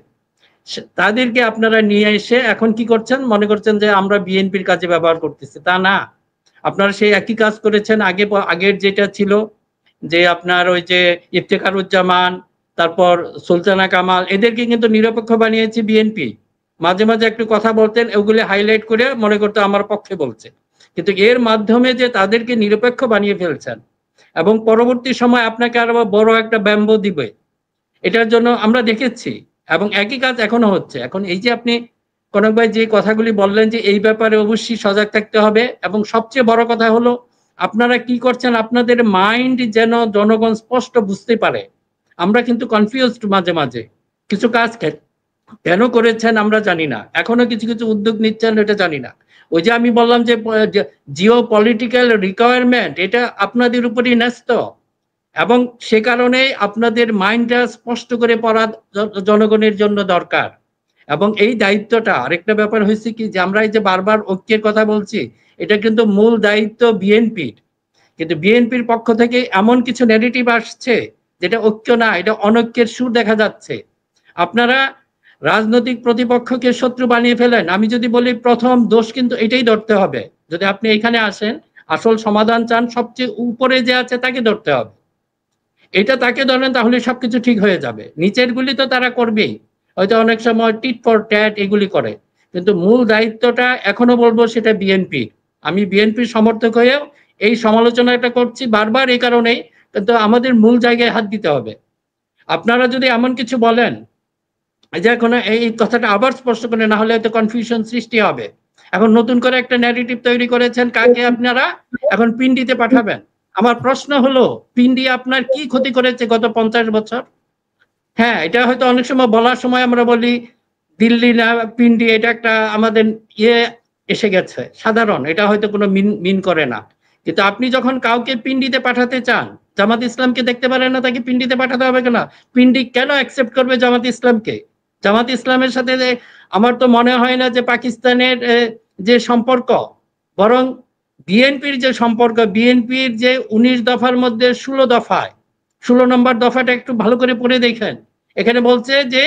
তাদেরকে আপনারা নিয়ে এসে এখন কি করছেন, মনে করছেন যে আমরা বিএনপির কাজে ব্যবহার করতেছি। তা না, আপনারা সেই একই কাজ করেছেন আগের যেটা ছিল, যে আপনার ওই যে ইফতেখারুজ্জামান তারপর সুলতানা কামাল, এদেরকে কিন্তু নিরপেক্ষ বানিয়েছে বিএনপি। মাঝে মাঝে একটু কথা বলতেন, ওগুলি হাইলাইট করে মনে করতে আমার পক্ষে বলছে, কিন্তু এর মাধ্যমে যে তাদেরকে নিরপেক্ষ বানিয়ে ফেলছেন এবং পরবর্তী সময় আপনাকে আরো বড় একটা ব্যাম্বো দিবে, এটার জন্য আমরা দেখেছি। এবং একই কাজ এখনো হচ্ছে। এখন এই যে আপনি কনক ভাই যে কথাগুলি বললেন যে এই ব্যাপারে অবশ্যই সজাগ থাকতে হবে, এবং সবচেয়ে বড় কথা হলো আপনারা কি করছেন, আপনাদের মাইন্ড যেন জনগণ স্পষ্ট বুঝতে পারে। আমরা কিন্তু কনফিউজড মাঝে মাঝে, কিছু কাজ কেন করেছেন আমরা জানি না, এখনো কিছু কিছু উদ্যোগ নিচ্ছেন এটা জানি না। ওই যে আমি বললাম যে জিও পলিটিক্যাল রিকোয়ারমেন্ট, এটা আপনাদের উপরই ন্যস্ত, এবং সে কারণে আপনাদের মাইন্ডটা স্পষ্ট করে পড়া জনগণের জন্য দরকার। এবং এই দায়িত্বটা, আরেকটা ব্যাপার হয়েছে কি যে আমরা এই যে বারবার ঐক্যের কথা বলছি, এটা কিন্তু মূল দায়িত্ব বিএনপির, কিন্তু বিএনপির পক্ষ থেকে এমন কিছু নেগেটিভ আসছে যেটা ঐক্য না, এটা অনৈক্যের সুর দেখা যাচ্ছে। আপনারা রাজনৈতিক প্রতিপক্ষকে শত্রু বানিয়ে ফেলেন। আমি যদি বলি প্রথম দোষ কিন্তু এটাই ধরতে হবে, যদি আপনি এখানে আসেন আসল সমাধান চান, সবচেয়ে উপরে যে আছে তাকে ধরতে হবে। এটা তাকে ধরেন তাহলে সবকিছু ঠিক হয়ে যাবে। নিচের গুলি তো তারা করবেই, হয়তো অনেক সময় টিট ফর ট্যাট এগুলি করে, কিন্তু মূল দায়িত্বটা এখনো বলবো সেটা বিএনপি। আমি বিএনপির সমর্থক হয়েও এই সমালোচনাটা করছি বারবার এই কারণেই, কিন্তু আমাদের মূল জায়গায় হাত দিতে হবে। আপনারা যদি এমন কিছু বলেন যে এখন এই কথাটা আবার স্পষ্ট করে, না হলে হয়তো কনফিউশন সৃষ্টি হবে। এখন নতুন করে একটা ন্যারেটিভ তৈরি করেছেন, কাকে আপনারা এখন পিন্ডিতে পাঠাবেন। আমার প্রশ্ন হলো, পিন্ডি আপনার কি ক্ষতি করেছে গত 50 বছর? হ্যাঁ, এটা হয়তো অনেক সময় বলার সময় আমরা বলি দিল্লি না পিন্ডি, এটা একটা আমাদের ইয়ে এসে গেছে সাধারণ, এটা হয়তো কোনো মিন করে না। কিন্তু আপনি যখন কাউকে পিন্ডিতে পাঠাতে চান, জামাত ইসলামকে দেখতে পারেন না, তাকে পিন্ডিতে পাঠাতে হবে কেন? পিন্ডি কেন অ্যাকসেপ্ট করবে জামাত ইসলামকে? জামাত ইসলামের সাথে আমার তো মনে হয় না যে পাকিস্তানের যে সম্পর্ক, বরং বিএনপির যে সম্পর্ক, বিএনপির যে 19 দফার মধ্যে 16 দফায় 16 নম্বর দফাটা একটু ভালো করে পড়ে দেখেন। এখানে বলছে যে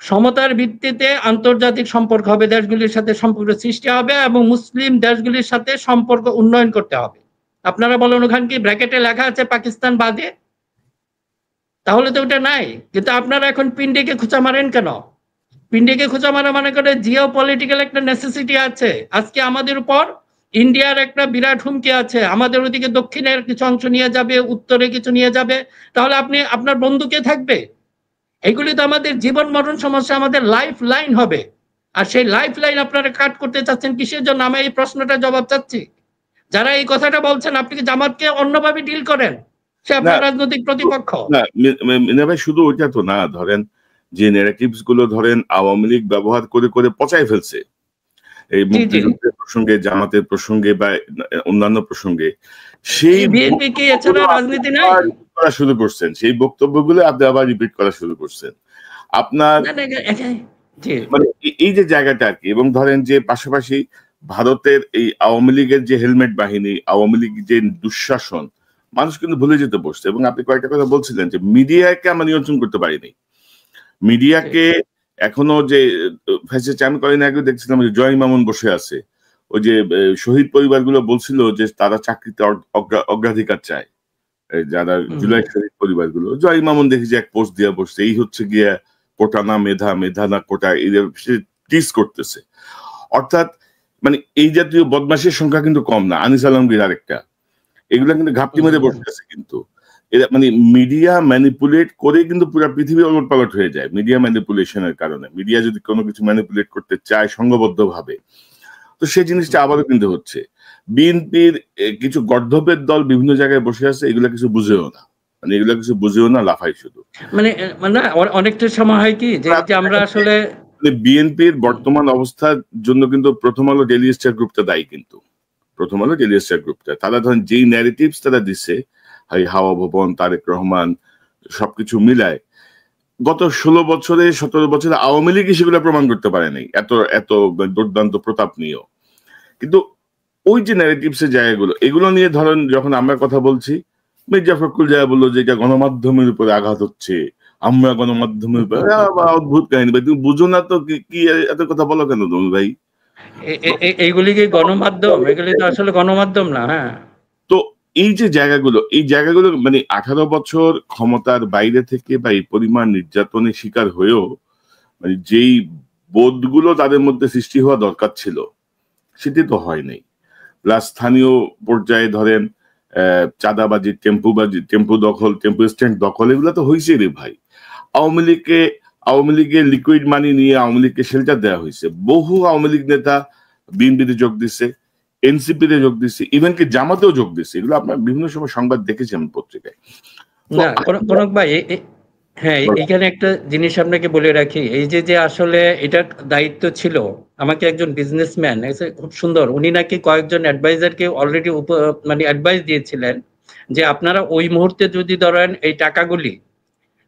সমতার ভিত্তিতে আন্তর্জাতিক সম্পর্ক হবে, দেশগুলির সাথে সম্পর্ক সৃষ্টি হবে এবং মুসলিম দেশগুলির সাথে সম্পর্ক উন্নয়ন করতে হবে। আপনারা বলেন ওখানে কি ব্র্যাকেটে লেখা আছে পাকিস্তান বাদে? তাহলে তো ওটা নাই। কিন্তু আপনারা এখন পিন্ডিকে খোঁচা মারেন কেন? পিন্ডিকে খোঁচা মারা মানে করে জিও পলিটিক্যাল একটা নেসেসিটি আছে। আজকে আমাদের উপর ইন্ডিয়ার একটা বিরাট হুমকি আছে, আমাদের ওদিকে দক্ষিণের কিছু অংশ নিয়ে যাবে, উত্তরে কিছু নিয়ে যাবে, তাহলে আপনি আপনার বন্ধু কে থাকবে? এগুলি তো আমাদের জীবন মরণ সমস্যা, আমাদের লাইফ লাইন হবে। আর সেই লাইফ লাইন আপনারা কাট করতে চাচ্ছেন কিসের জন্য? আমি এই প্রশ্নটা জবাব চাচ্ছি। যারা এই কথাটা বলছেন, আপনি কি জামাতকে অন্যভাবে ডিল করেন? সে আপনার রাজনৈতিক প্রতিপক্ষ না। মিনা ভাই, শুধু ওইটা তো না, ধরেন যে ন্যারেটিভস গুলো ধরেন আওয়ামী লীগ ব্যবহার করে করে পচাই ফেলছে এই মুক্তিযুদ্ধের প্রসঙ্গে, জামাতের প্রসঙ্গে বা অন্যান্য প্রসঙ্গে, সেই বিএনপি কি এছাড়া রাজনীতি নাই করা শুরু করছেন, সেই বক্তব্যগুলো আপনি আবার রিপিট করা শুরু করছেন আপনার, মানে এই যে জায়গাটা আর কি। এবং ধরেন যে পাশাপাশি ভারতের এই আওয়ামী লীগের যে হেলমেট বাহিনী, আওয়ামী লীগ যে দুঃশাসন, মানুষ কিন্তু ভুলে যেতে বসছে। এবং আপনি কয়েকটা কথা বলছিলেন যে মিডিয়াকে আমরা নিয়ন্ত্রণ করতে পারিনি, মিডিয়াকে এখনো যে আমি কদিন আগে দেখছিলাম যে জয় মামুন বসে আছে, ওই যে শহীদ পরিবারগুলো বলছিল যে তারা চাকরিতে অগ্রাধিকার চায়, যারা জুলাই শহীদ পরিবারগুলো, জয় মামুন দেখি যে এক পোস্ট দিয়ে বসছে, এই হচ্ছে গিয়া কোটা না মেধা, মেধা না কোটা, টিস করতেছে। অর্থাৎ মানে এই জাতীয় বদমাশের সংখ্যা কিন্তু কম না। আনিস আলমগীর আরেকটা, এগুলা কিন্তু ঘাপটি মেরে বসতেছে। কিন্তু এরা মানে মিডিয়া ম্যানিপুলেট করে কিন্তু পুরো পৃথিবী ওলটপালট হয়ে যায় মিডিয়া ম্যানিপুলেশনের কারণে। মিডিয়া যদি কোনো কিছু ম্যানিপুলেট করতে চায় সংঘবদ্ধ ভাবে, তো সেই জিনিসটা আবারও কিন্তু হচ্ছে। বিএনপির কিছু গর্ধবের দল বিভিন্ন জায়গায় বসে আছে, এগুলা কিছু বুঝেও না, মানে এগুলা কিছু বুঝেও না, লাফাই শুধু। মানে অনেকটা সময় হয় কি যে আমরা আসলে বিএনপির বর্তমান অবস্থার জন্য কিন্তু প্রথম আলো ডেইলি স্টার গ্রুপটা দায়ী। কিন্তু প্রথম আলো ডেইলি স্টার গ্রুপটা, তারা ধরেন যেই ন্যারেটিভস তারা দিচ্ছে, হাওয়া ভবন, তারেক রহমান, সবকিছু মিলায় গত 16 বছরে 17 বছরে আওয়ামী লীগ সেগুলো প্রমাণ করতে পারে নাই, এত এত দুর্দান্ত প্রতাপ নিয়েও। কিন্তু ওই যে ন্যারেটিভস এর জায়গাগুলো, এগুলো নিয়ে ধরেন যখন আমরা কথা বলছি, মির্জা ফখরুল জায়গা বললো যে এটা গণমাধ্যমের উপরে আঘাত হচ্ছে, আমরা গণমাধ্যমের উপরে, অদ্ভুত কাহিনী ভাই, তুমি বুঝো না তো কি এত কথা বলো কেন তুমি ভাই? এইগুলি কি গণমাধ্যম? এগুলি তো আসলে গণমাধ্যম না। হ্যাঁ, তো এই যে এই জায়গাগুলো মানে 18 বছর ক্ষমতার বাইরে থেকে বা এই পরিমাণ নির্যাতনের শিকার হয়েও মানে যেই বোধগুলো তাদের মধ্যে সৃষ্টি হওয়া দরকার ছিল সেটি তো হয় নাই। প্লাস স্থানীয় পর্যায়ে ধরেন চাঁদাবাজি, টেম্পু দখল, টেম্পু স্ট্যান্ড দখল, এগুলো তো হয়েছে রে ভাই। আওয়ামী লীগের লিকুইড মানি নিয়ে আওয়ামী লীগকে শেল্টার দেওয়া হয়েছে। বহু আওয়ামী লীগ নেতা বিএনপিতে যোগ দিচ্ছে, এনসিপিতে যোগ দিচ্ছে, ইভেন কি জামাতেও যোগ দিচ্ছে। এগুলো আপনার বিভিন্ন সময় সংবাদ দেখেছি আমি পত্রিকায়। না কনক ভাই, হ্যাঁ এখানে একটা জিনিস আপনাকে বলে রাখি, এই যে আসলে এটা দায়িত্ব ছিল, আমাকে একজন বিজনেসম্যান খুব সুন্দর, উনি নাকি কয়েকজন অ্যাডভাইজারকে অলরেডি মানে অ্যাডভাইস দিয়েছিলেন যে আপনারা ওই মুহূর্তে যদি ধরেন এই টাকাগুলি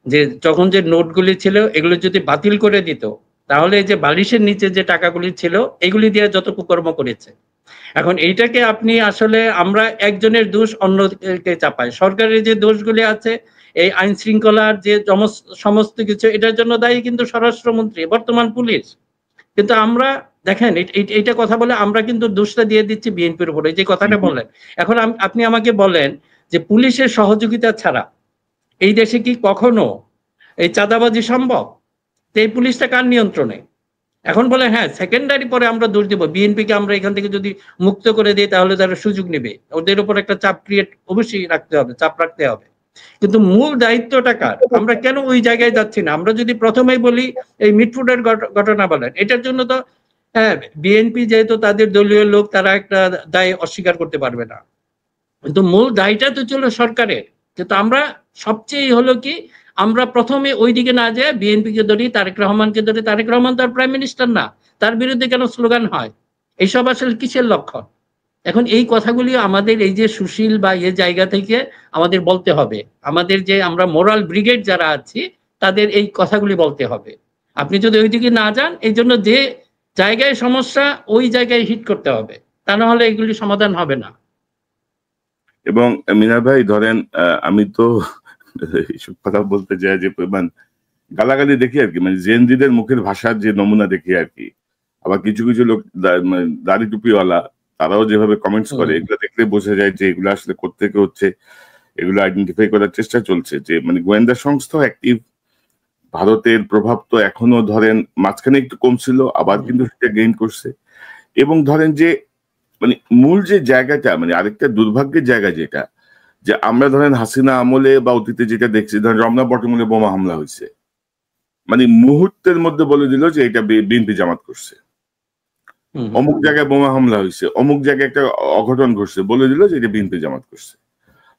যে যখন যে নোটগুলি ছিল এগুলো যদি বাতিল করে দিত, তাহলে এই যে বালিশের নিচে যে টাকাগুলি ছিল এগুলি দিয়ে যত কুকর্ম করেছে। এখন এইটাকে আপনি আসলে আমরা একজনের দোষ অন্যকে চাপাই, সরকারের যে দোষগুলি আছে এই আইন শৃঙ্খলার যে সমস্ত কিছু এটার জন্য দায়ী কিন্তু স্বরাষ্ট্রমন্ত্রী, বর্তমান পুলিশ। কিন্তু আমরা দেখেন এইটা কথা বলে আমরা কিন্তু দোষটা দিয়ে দিচ্ছি বিএনপির উপরে, যে কথাটা বললেন। এখন আপনি আমাকে বলেন যে পুলিশের সহযোগিতা ছাড়া এই দেশে কি কখনো এই চাঁদাবাজি সম্ভব? এই পুলিশটা কার নিয়ন্ত্রণে? এখন বলে হ্যাঁ সেকেন্ডারি পরে আমরা দোষ দিব, বিএনপিকে আমরা এখান থেকে যদি মুক্ত করে দিই তাহলে তারা সুযোগ নেবে, ওদের উপর একটা চাপ ক্রিয়েট অবশ্যই রাখতে হবে, চাপ রাখতে হবে। কিন্তু মূল দায়িত্বটা কার? আমরা কেন ওই জায়গায় যাচ্ছি না? আমরা যদি প্রথমেই বলি এই মিটফুডের ঘটনা বলেন, এটার জন্য তো হ্যাঁ বিএনপি যেহেতু তাদের দলীয় লোক, তারা একটা দায় অস্বীকার করতে পারবে না, কিন্তু মূল দায়টা তো ছিল সরকারের। কিন্তু আমরা সবচেয়ে হলো কি, আমরা প্রথমে ওই দিকে না যেয়ে বিএনপিকে ধরি, তারেক রহমানকে ধরি। তারেক রহমান তার প্রাইম মিনিস্টার না, তার বিরুদ্ধে কেন স্লোগান হয়? এইসব আসলে কিসের লক্ষণ? এখন এই কথাগুলি আমাদের এই যে সুশীল বা এই জায়গা থেকে আমাদের বলতে হবে, আমাদের যে আমরা মোরাল ব্রিগেড যারা আছি তাদের এই কথাগুলি বলতে হবে। আপনি যদি ওইদিকে না যান, এই জন্য যে জায়গায় সমস্যা ওই জায়গায় হিট করতে হবে, তা না হলে এগুলি সমাধান হবে না। এবং মিনা ভাই ধরেন আমি তো এইসব কথা বলতে যাই যে পরিমাণ গালাগালি দেখি আর কি, মানে জেনজিদের মুখের ভাষার যে নমুনা দেখি আর কি। আবার কিছু কিছু লোক দাড়ি টুপিওয়ালা তারাও যেভাবে কমেন্টস করে, এগুলো দেখলে বোঝা যায় যে এগুলো আসলে কোত্থেকে হচ্ছে, এগুলো আইডেন্টিফাই করার চেষ্টা চলছে। যে মানে গোয়েন্দা সংস্থা অ্যাক্টিভ, ভারতের প্রভাব তো এখনো ধরেন মাঝখানে একটু কম ছিল, আবার কিন্তু সেটা গেইন করছে। এবং ধরেন যে মানে মূল যে জায়গাটা, মানে আরেকটা দুর্ভাগ্যের জায়গা যেটা, যে আমরা ধরেন হাসিনা আমলে বা অতীতে যেটা দেখছি, ধরেন রমনা বটমূলে বোমা হামলা হয়েছে, মানে মুহূর্তের মধ্যে বলে দিল যে এটা বিএনপি জামাত করছে। অমুক জায়গায় বোমা হামলা হয়েছে, অমুক জায়গায় একটা অঘটন ঘটছে, বলে দিল যে এটা বিএনপি জামাত করছে।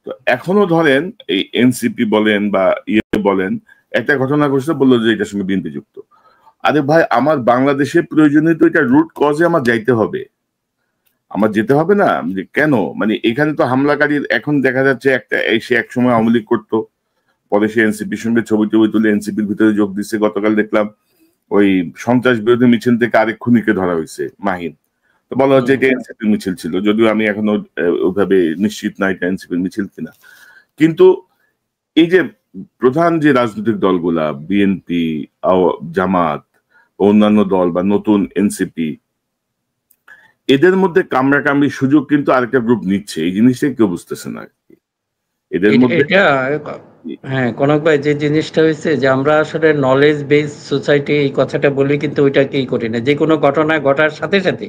তো এখনো ধরেন এই এনসিপি বলেন বা বলেন, একটা ঘটনা ঘটছে, বললো যে এটার সঙ্গে বিএনপি যুক্ত। আরে ভাই, আমার বাংলাদেশের প্রয়োজনে তো এটা রুট কজে আমার যাইতে হবে, আমার যেতে হবে না? যে কেন মানে এখানে তো হামলাকারীর এখন দেখা যাচ্ছে একটা সে এক সময় আওয়ামী লীগ করতো, পরে সে এনসিপির সঙ্গে ছবি তুলে এনসিপির ভিতরে যোগ দিচ্ছে। গতকাল দেখলাম ওই সন্ত্রাস বিরোধী মিছিল থেকে আরেক খুনিকে ধরা হয়েছে, মাহিন। তো বলা হচ্ছে এটা এনসিপির মিছিল ছিল, যদিও আমি এখনো ওইভাবে নিশ্চিত না এটা এনসিপির মিছিল কিনা। কিন্তু এই যে প্রধান যে রাজনৈতিক দলগুলা বিএনপি, জামাত, অন্যান্য দল বা নতুন এনসিপি, এদের মধ্যে কামড়াকামড়ির সুযোগ কিন্তু আরেকটা গ্রুপ নিচ্ছে, এই জিনিসটাই কেউ বুঝতেছে না এদের মধ্যে। হ্যাঁ কনক ভাই, যে জিনিসটা হয়েছে যে আমরা আসলে নলেজ বেস সোসাইটি এই কথাটা বলি, কিন্তু ওইটাকেই করি না। যে কোনো ঘটনা ঘটার সাথে সাথে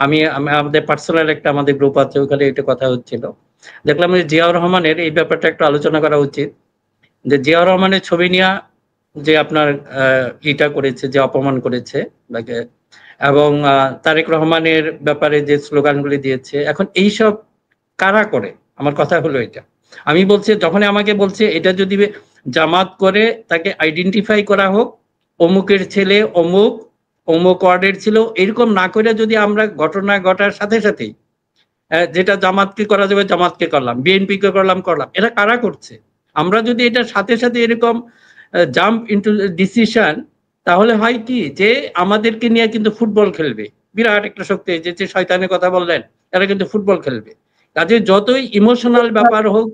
আমি আমাদের পার্সোনাল একটা আমাদের গ্রুপ আছে, ওখানে এটা কথা হচ্ছিল, দেখলাম যে জিয়াউর রহমানের এই ব্যাপারটা একটু আলোচনা করা উচিত। যে জিয়াউর রহমানের ছবি নিয়ে যে আপনার ইটা করেছে, যে অপমান করেছে, এবং তারেক রহমানের ব্যাপারে যে স্লোগানগুলি দিয়েছে, এখন এইসব কারা করে? আমার কথা হলো এটা, আমি বলছি যখন আমাকে বলছে এটা যদি জামাত করে তাকে আইডেন্টিফাই করা হোক, অমুকের ছেলে অমুক, অমুক ওয়ার্ডের ছিল, এরকম না করে যদি আমরা ঘটনা ঘটার সাথে সাথেই যেটা জামাতকে করা যাবে জামাতকে করলাম, বিএনপি কে করলাম, এটা কারা করছে? আমরা যদি এটার সাথে সাথে এরকম জাম্প ইনটু ডিসিশন, তাহলে হয় কি যে আমাদেরকে নিয়ে কিন্তু ফুটবল খেলবে বিরাট একটা শক্তি, যে শয়তানের কথা বললেন, এরা কিন্তু ফুটবল খেলবে। কাজে যতই ইমোশনাল ব্যাপার হোক,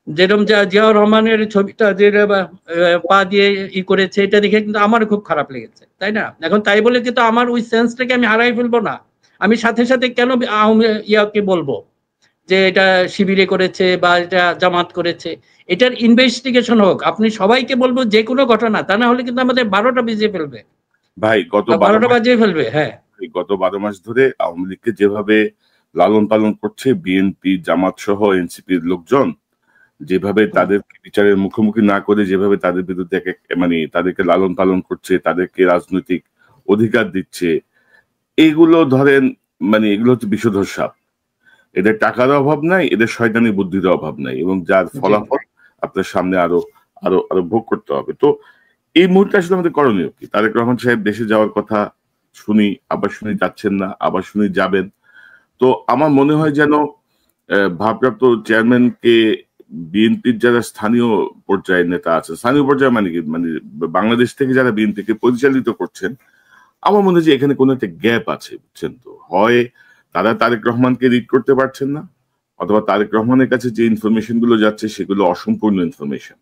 যেরকম জিয়াউর রহমানের ছবিটা যে পা দিয়ে করেছে, এটা দেখে কিন্তু আমার খুব খারাপ লেগেছে, তাই না? এখন তাই বলে কিন্তু আমার ওই সেন্সটাকে আমি হারাই ফেলবো না, আমি সাথে সাথে কেন ইয়াকে বলবো যে এটা শিবিরে করেছে বা এটা জামাত করেছে, এটার ইনভেস্টিগেশন হোক। আপনি সবাইকে বলবো যে কোনো ঘটনা, তা না হলে কিন্তু আমাদের 12টা বেজে ফেলবে, ভাই গত 12টা বাজিয়ে ফেলবে। হ্যাঁ, গত 12 মাস ধরে আওয়ামী লীগকে যেভাবে লালন পালন করছে বিএনপি, জামাত সহ এনসিপির লোকজন, যেভাবে তাদেরকে বিচারের মুখোমুখি না করে যেভাবে তাদের বিরুদ্ধে মানে তাদেরকে লালন পালন করছে, তাদেরকে রাজনৈতিক অধিকার দিচ্ছে, এগুলো ধরেন মানে এগুলো হচ্ছে বিষধর সাপ। এদের টাকার অভাব নাই, এদের শয়তানি বুদ্ধির অভাব নাই, এবং যার ফলাফল আপনার সামনে আরো আরো আরো ভোগ করতে হবে। তো এই মুহূর্তে আসলে আমাদের করণীয় কি? তারেক রহমান সাহেব দেশে যাওয়ার কথা শুনি, আবার শুনি যাচ্ছেন না, আবার শুনি যাবেন। তো আমার মনে হয় যেন ভারপ্রাপ্ত চেয়ারম্যানকে বিএনপির যারা স্থানীয় পর্যায়ের নেতা আছে, স্থানীয় পর্যায়ে মানে কি, মানে বাংলাদেশ থেকে যারা বিএনপিকে পরিচালিত করছেন, আমার মনে হয় যে এখানে কোনো একটা গ্যাপ আছে, বুঝছেন তো। হয় তারা তারেক রহমানকে রিড করতে পারছেন না, অথবা তারেক রহমানের কাছে যে ইনফরমেশন গুলো যাচ্ছে সেগুলো অসম্পূর্ণ ইনফরমেশন।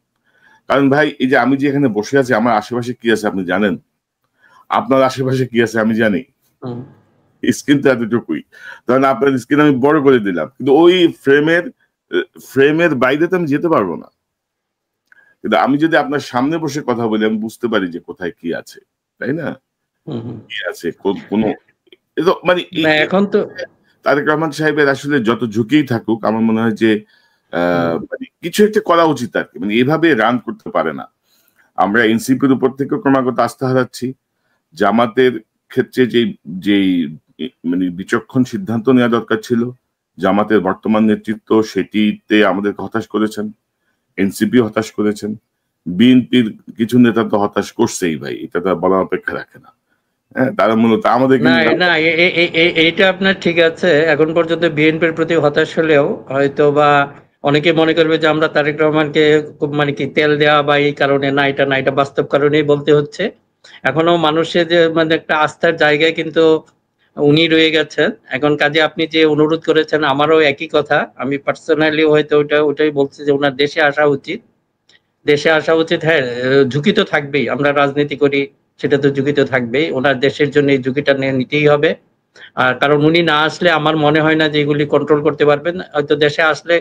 কারণ ভাই এই যে আমি যে এখানে বসে আছি, আমার আশেপাশে কি আছে আপনি জানেন? আপনার আশেপাশে কি আছে আমি জানি। স্ক্রিন তো এতটুকুই, তখন আপনার স্ক্রিন আমি বড় করে দিলাম, কিন্তু ওই ফ্রেমের বাইরে তো আমি যেতে পারবো না। কিন্তু আমি যদি আপনার সামনে বসে কথা বলি, আমি বুঝতে পারি যে কোথায় কি আছে, তাই না? কি আছে কোনো মানে এখন তো তারেক রহমান সাহেবের আসলে যত ঝুঁকিই থাকুক, আমার মনে হয় যে মানে কিছু একটা করা উচিত আর কি। মানে এভাবে রান করতে পারে না। আমরা এনসিপির উপর থেকে ক্রমাগত আস্থা হারাচ্ছি। জামাতের ক্ষেত্রে যেই মানে বিচক্ষণ সিদ্ধান্ত নেওয়া দরকার ছিল, জামাতের বর্তমান নেতৃত্ব সেটিতে আমাদেরকে হতাশ করেছেন, এনসিপি হতাশ করেছেন, বিএনপির কিছু নেতা তো হতাশ করছেই ভাই, এটা তো বলার অপেক্ষা রাখে না। হ্যাঁ, তারা মূলত আমাদের না এইটা আপনার ঠিক আছে। এখন পর্যন্ত বিএনপির প্রতি হতাশ হলেও হয়তো বা অনেকে মনে করবে যে আমরা তারেক রহমানকে খুব মানে কি তেল দেওয়া বা এই কারণে, না এটা না, এটা বাস্তব কারণেই বলতে হচ্ছে। এখনো মানুষের যে মানে একটা আস্থার জায়গায় কিন্তু উনি রয়ে গেছেন। এখন কাজে আপনি যে অনুরোধ করেছেন, আমারও একই কথা। আমি পার্সোনালি হয়তো ওটাই বলছি যে ওনার দেশে আসা উচিত, দেশে আসা উচিত। হ্যাঁ, ঝুঁকি তো থাকবেই, আমরা রাজনীতি করি, সেটা তো ঝুঁকি তো থাকবেই। ওনার দেশের জন্য এই ঝুঁকিটা নিতেই হবে। আর কারণ উনি না আসলে আমার মনে হয় না যে এগুলি কন্ট্রোল করতে পারবেন। হয়তো দেশে আসলে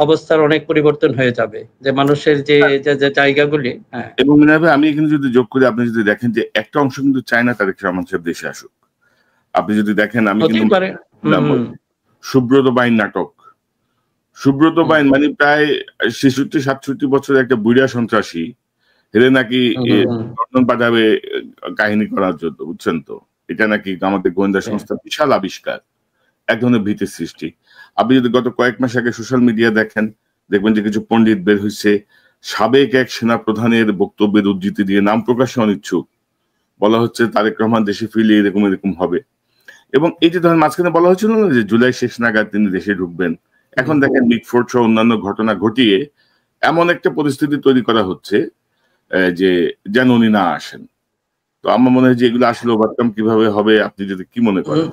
অবস্থার অনেক পরিবর্তন হয়ে যাবে, যে মানুষের যে জায়গাগুলি। হ্যাঁ, এবং আমি এখানে যদি যোগ করি, আপনি যদি দেখেন যে একটা অংশ কিন্তু চায় না তারেক রহমান সাহেব দেশে আসুক। আপনি যদি দেখেন, আমি কিন্তু সুব্রত বাইন নাটক, সুব্রত বাইন মানে প্রায় 66-67 বছরের একটা বুড়া সন্ত্রাসী, হেরে নাকি লন্ডন পাঠাবে কাহিনী করার জন্য, বুঝছেন তো। এটা নাকি আমাদের গোয়েন্দা সংস্থার বিশাল আবিষ্কার, এক ধরনের ভীতির সৃষ্টি। আপনি যদি গত কয়েক মাস আগে সোশ্যাল মিডিয়া দেখেন, দেখবেন যে কিছু পণ্ডিত বের হয়েছে সাবেক এক সেনা প্রধানের বক্তব্যের উদ্ধৃতি দিয়ে, নাম প্রকাশে অনিচ্ছুক, বলা হচ্ছে তারেক রহমান দেশে ফিরলে এরকম এরকম হবে। এবং এই যে ধরেন মাঝখানে বলা হয়েছিল না যে জুলাই শেষ নাগাদ তিনি দেশে ঢুকবেন, এখন দেখেন মিটফোর্ড সহ অন্যান্য ঘটনা ঘটিয়ে এমন একটা পরিস্থিতি তৈরি করা হচ্ছে যে যেন উনি না আসেন। তো আমার মনে হয় যে এগুলো আসলে ওভারকাম কিভাবে হবে, আপনি যদি কি মনে করেন?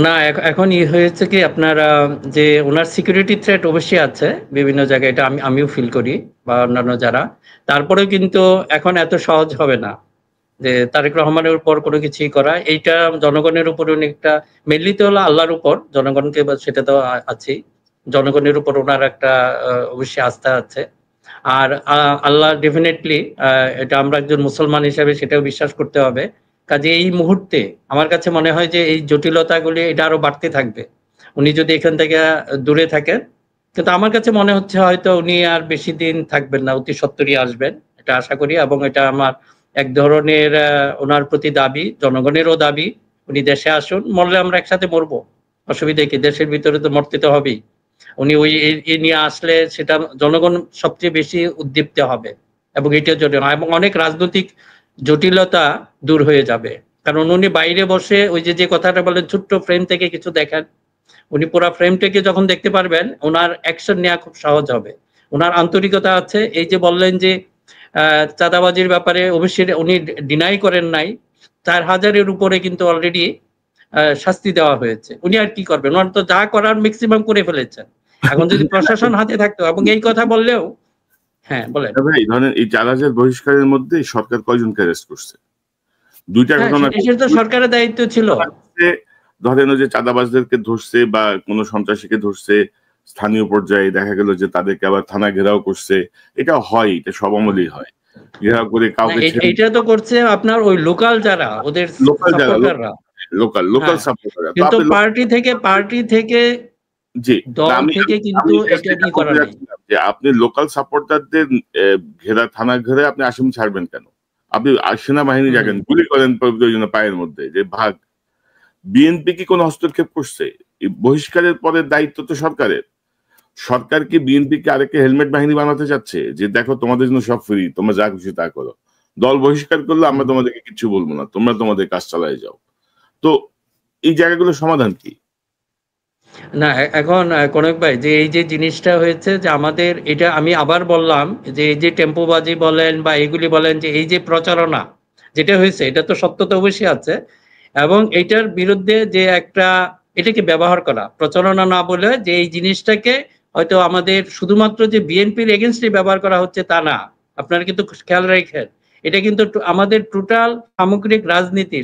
না, এখন হয়েছে কি আপনার যে ওনার সিকিউরিটি থ্রেট অবশ্যই আছে বিভিন্ন জায়গায়, এটা আমিও ফিল করি বা অন্যান্য যারা। তারপরেও কিন্তু এখন এত সহজ হবে না যে তারেক রহমানের উপর কোনো কিছুই করা। এইটা জনগণের উপর অনেকটা, মেনলি তো হলো আল্লাহর উপর, জনগণকে সেটা তো আছেই, জনগণের উপর ওনার একটা অবশ্যই আস্থা আছে। আর আল্লাহ ডেফিনেটলি, এটা আমরা একজন মুসলমান হিসেবে সেটাও বিশ্বাস করতে হবে। কাজে এই মুহূর্তে আমার কাছে মনে হয় যে এই জটিলতাগুলি এটা আরো বাড়তে থাকবে উনি যদি এখান থেকে দূরে থাকেন। কিন্তু আমার কাছে মনে হচ্ছে হয়তো উনি আর বেশি দিন থাকবেন না, অতি সত্বরই আসবেন, এটা আশা করি। এবং এটা আমার এক ধরনের ওনার প্রতি দাবি, জনগণেরও দাবি, উনি দেশে আসুন, মরলে আমরা একসাথে মরবো, অসুবিধা কি, দেশের ভিতরে তো মরতে তো হবেই। উনি ওই নিয়ে আসলে সেটা জনগণ সবচেয়ে বেশি উদ্দীপ্ত হবে এবং এটার জন্য, এবং অনেক রাজনৈতিক জটিলতা দূর হয়ে যাবে। কারণ উনি বাইরে বসে ওই যে কথাটা বলেন, ছোট্ট ফ্রেম থেকে কিছু দেখেন, উনি পুরো ফ্রেমটাকে যখন দেখতে পারবেন, ওনার অ্যাকশন নেওয়া খুব সহজ হবে। ওনার আন্তরিকতা আছে। এই যে বললেন যে চাঁদাবাজির ব্যাপারে অবশ্যই উনি ডিনাই করেন নাই, 4000-এর উপরে কিন্তু অলরেডি শাস্তি দেওয়া হয়েছে। উনি আর কি করবেন? ওনার তো যা করার ম্যাক্সিমাম করে ফেলেছেন। এখন যদি প্রশাসন হাতে থাকতো, এবং এই কথা বললেও, হ্যাঁ বলেন ভাই, ধরেন এই 4000 বহিষ্কারের মধ্যে সরকার কয়জনকে অ্যারেস্ট করছে? দুইটা ঘটনা দেশের তো সরকারের দায়িত্ব ছিল। ধরেন ওই যে চাঁদাবাজদেরকে ধরছে বা কোনো সন্ত্রাসীকে ধরছে, স্থানীয় পর্যায়ে দেখা গেল যে তাদেরকে আবার থানা ঘেরাও করছে, এটা হয়, এটা সব আমলেই হয়, ঘেরাও করে কাউকে এটা তো করছে আপনার ওই লোকাল যারা ওদের লোকাল যারা সাপোর্টাররা। লোকাল লোকাল হ্যাঁ, সাপোর্টাররা, তো কিন্তু আপনি পার্টি থেকে জি দল আমি থেকে কিন্তু আমি এটা যেটা কি করা বলতে নেই। যাচ্ছিলাম যে আপনি লোকাল সাপোর্টারদের ঘেরা, থানা ঘেরে আপনি আসামি ছাড়বেন কেন? আপনি সেনাবাহিনী যাবেন, গুলি করেন প্রয়োজনে পায়ের মধ্যে, যে ভাগ। বিএনপি কি কোনো হস্তক্ষেপ করছে? এই বহিষ্কারের পরের দায়িত্ব তো সরকারের। সরকার কি বিএনপি কে আরেকটা হেলমেট বাহিনী বানাতে চাচ্ছে যে দেখো তোমাদের জন্য সব ফ্রি, তোমরা যা খুশি তা করো, দল বহিষ্কার করলে আমরা তোমাদেরকে কিছু বলবো না, তোমরা তোমাদের কাজ চালায় যাও? তো এই জায়গাগুলোর সমাধান কি? না এখন কনক ভাই, যে এই যে জিনিসটা হয়েছে যে আমাদের এটা আমি আবার বললাম যে এই যে টেম্পোবাজি বলেন বা এগুলি বলেন, যে এই যে প্রচারণা যেটা হয়েছে এটা তো সত্যতা অবশ্যই আছে, এবং এটার বিরুদ্ধে যে একটা এটাকে ব্যবহার করা, প্রচারণা না বলে যে এই জিনিসটাকে হয়তো আমাদের শুধুমাত্র যে বিএনপির এগেনস্টে ব্যবহার করা হচ্ছে তা না, আপনারা কিন্তু খেয়াল রাখেন এটা কিন্তু আমাদের টোটাল সামগ্রিক রাজনীতি,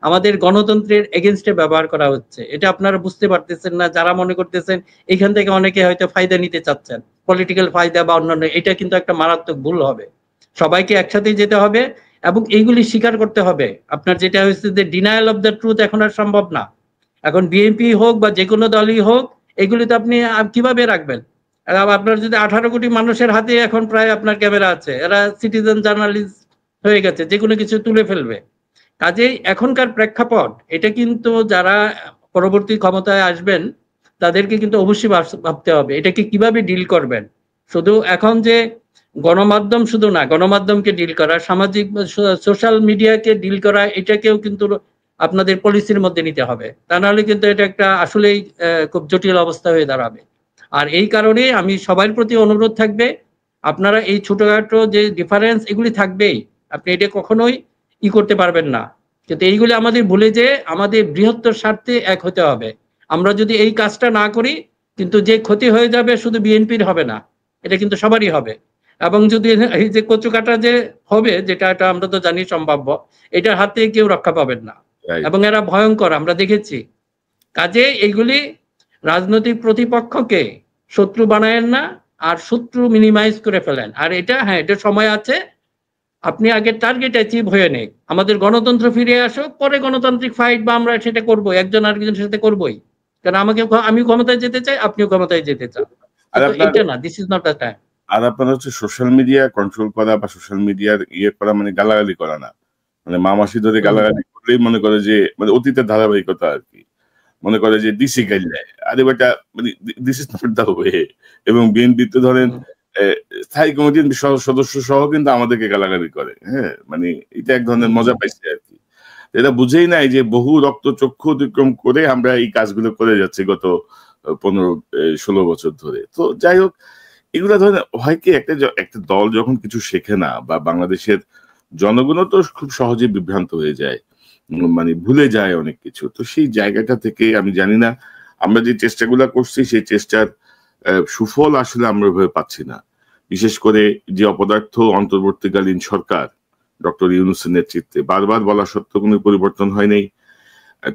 আমাদের গণতন্ত্রের এগেনস্টে ব্যবহার করা হচ্ছে। এটা আপনারা বুঝতে পারতেছেন না, যারা মনে করতেছেন এখান থেকে অনেকে হয়তো ফায়দা নিতে চাচ্ছেন, পলিটিক্যাল ফায়দা বা অন্যান্য, এটা কিন্তু একটা মারাত্মক ভুল হবে। সবাইকে একসাথে যেতে হবে এবং এইগুলি স্বীকার করতে হবে। আপনার যেটা হচ্ছে যে ডিনায়াল অফ দ্য ট্রুথ এখন আর সম্ভব না। এখন বিএনপি হোক বা যে কোনো দলই হোক, এগুলি তো আপনি কিভাবে রাখবেন? আপনার যদি 18 কোটি মানুষের হাতে এখন প্রায় আপনার ক্যামেরা আছে, এরা সিটিজেন জার্নালিস্ট হয়ে গেছে, যে কোনো কিছু তুলে ফেলবে। কাজেই এখনকার প্রেক্ষাপট এটা কিন্তু যারা পরবর্তী ক্ষমতায় আসবেন তাদেরকে কিন্তু অবশ্যই ভাবতে হবে এটাকে কিভাবে ডিল করবেন। শুধু এখন যে গণমাধ্যম শুধু না, গণমাধ্যমকে ডিল করা, সামাজিক সোশ্যাল মিডিয়াকে ডিল করা, এটাকেও কিন্তু আপনাদের পলিসির মধ্যে নিতে হবে, তা নাহলে কিন্তু এটা একটা আসলেই খুব জটিল অবস্থা হয়ে দাঁড়াবে। আর এই কারণে আমি সবার প্রতি অনুরোধ থাকবে, আপনারা এই ছোটখাটো যে ডিফারেন্স এগুলি থাকবেই, আপনি এটা কখনোই করতে পারবেন না, কিন্তু এইগুলি আমাদের ভুলে যে আমাদের বৃহত্তর স্বার্থে এক হতে হবে। আমরা যদি এই কাজটা না করি, কিন্তু যে ক্ষতি হয়ে যাবে শুধু বিএনপির হবে না, এটা কিন্তু সবারই হবে। এবং যদি এই যে কচু কাটা যে হবে, যেটা এটা আমরা তো জানি সম্ভাব্য, এটার হাত থেকে কেউ রক্ষা পাবেন না, এবং এরা ভয়ঙ্কর আমরা দেখেছি। কাজে এইগুলি রাজনৈতিক প্রতিপক্ষকে শত্রু বানায়েন না, আর শত্রু মিনিমাইজ করে ফেলেন। আর এটা হ্যাঁ, এটা সময় আছে, আপনি আগে টার্গেট অ্যাচিভ হয়ে নেই, আমাদের গণতন্ত্র ফিরে আসুক, পরে গণতান্ত্রিক ফাইট বা আমরা সেটা করবো, একজন আরেকজনের সাথে করবোই। কারণ আমি ক্ষমতায় যেতে চাই, আপনিও ক্ষমতায় যেতে চান, এটা না, this is not the time. আর আপনার হচ্ছে সোশ্যাল মিডিয়া কন্ট্রোল করা বা সোশ্যাল মিডিয়ার করা মানে গালাগালি করা না, মানে মামাসি ধরে গালাগালি করলেই মনে করে যে মানে অতীতের ধারাবাহিকতা আর কি, মনে করে যে ডিসি গাইলে, আরে বেটা মানে this is not the way. এবং বিএনপি তো ধরেন স্থায়ী কমিটির সদস্য সহ কিন্তু আমাদেরকে গালাগালি করে, হ্যাঁ, মানে এটা এক ধরনের মজা পাইছে আর কি। এটা বুঝেই নাই যে বহু রক্ত চক্ষু অতিক্রম করে আমরা এই কাজগুলো করে যাচ্ছি গত 15-16 বছর ধরে। তো যাই হোক, এগুলো ধরেন হয় কি, একটা দল যখন কিছু শেখে না, বা বাংলাদেশের জনগণও তো খুব সহজে বিভ্রান্ত হয়ে যায়, মানে ভুলে যায় অনেক কিছু। তো সেই জায়গাটা থেকে আমি জানি না, আমরা যে চেষ্টাগুলো করছি সেই চেষ্টার সুফল আসলে আমরা ভেবে পাচ্ছি না। বিশেষ করে যে অপদার্থ অন্তর্বর্তীকালীন সরকার ডক্টর ইউনূসের নেতৃত্বে, বারবার বলা সত্ত্বেও কোনো পরিবর্তন হয়নি।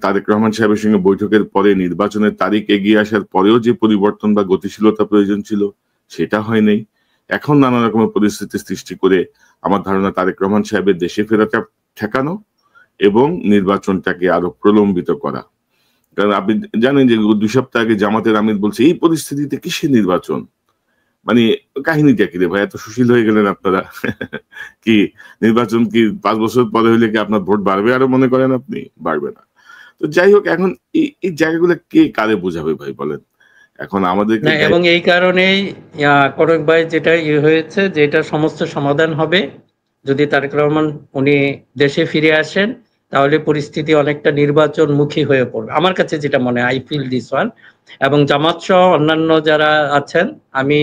তারেক রহমান সাহেবের সঙ্গে বৈঠকের পরে নির্বাচনের তারিখ এগিয়ে আসার পরেও যে পরিবর্তন বা গতিশীলতা প্রয়োজন ছিল সেটা হয়নি। এখন নানা রকমের পরিস্থিতি সৃষ্টি করে আমার ধারণা তারেক রহমান সাহেবের দেশে ফেরাটা ঠেকানো এবং নির্বাচনটাকে আরো প্রলম্বিত করা। কারণ আপনি জানেন যে 2 সপ্তাহ আগে জামাতের আমির বলছে এই পরিস্থিতিতে কিসের নির্বাচন, মানে কাহিনীটা কি রে ভাই, এত সুশীল হয়ে গেলেন আপনারা? কি নির্বাচন কি 5 বছর পরে হইলে কি আপনার ভোট বাড়বে আরো মনে করেন আপনি? বাড়বে না। তো যাই হোক, এখন এই জায়গাগুলো কে কারে বোঝাবে ভাই বলেন? এখন আমাদেরকে এবং এই কারণেই করক ভাই যেটা হয়েছে, যে এটা সমস্ত সমাধান হবে যদি তারেক রহমান উনি দেশে ফিরে আসেন, তাহলে পরিস্থিতি অনেকটা নির্বাচনমুখী হয়ে পড়বে, আমার কাছে যেটা মনে হয়। I feel this one. এবং জামাত সহ অন্যান্য যারা আছেন, আমি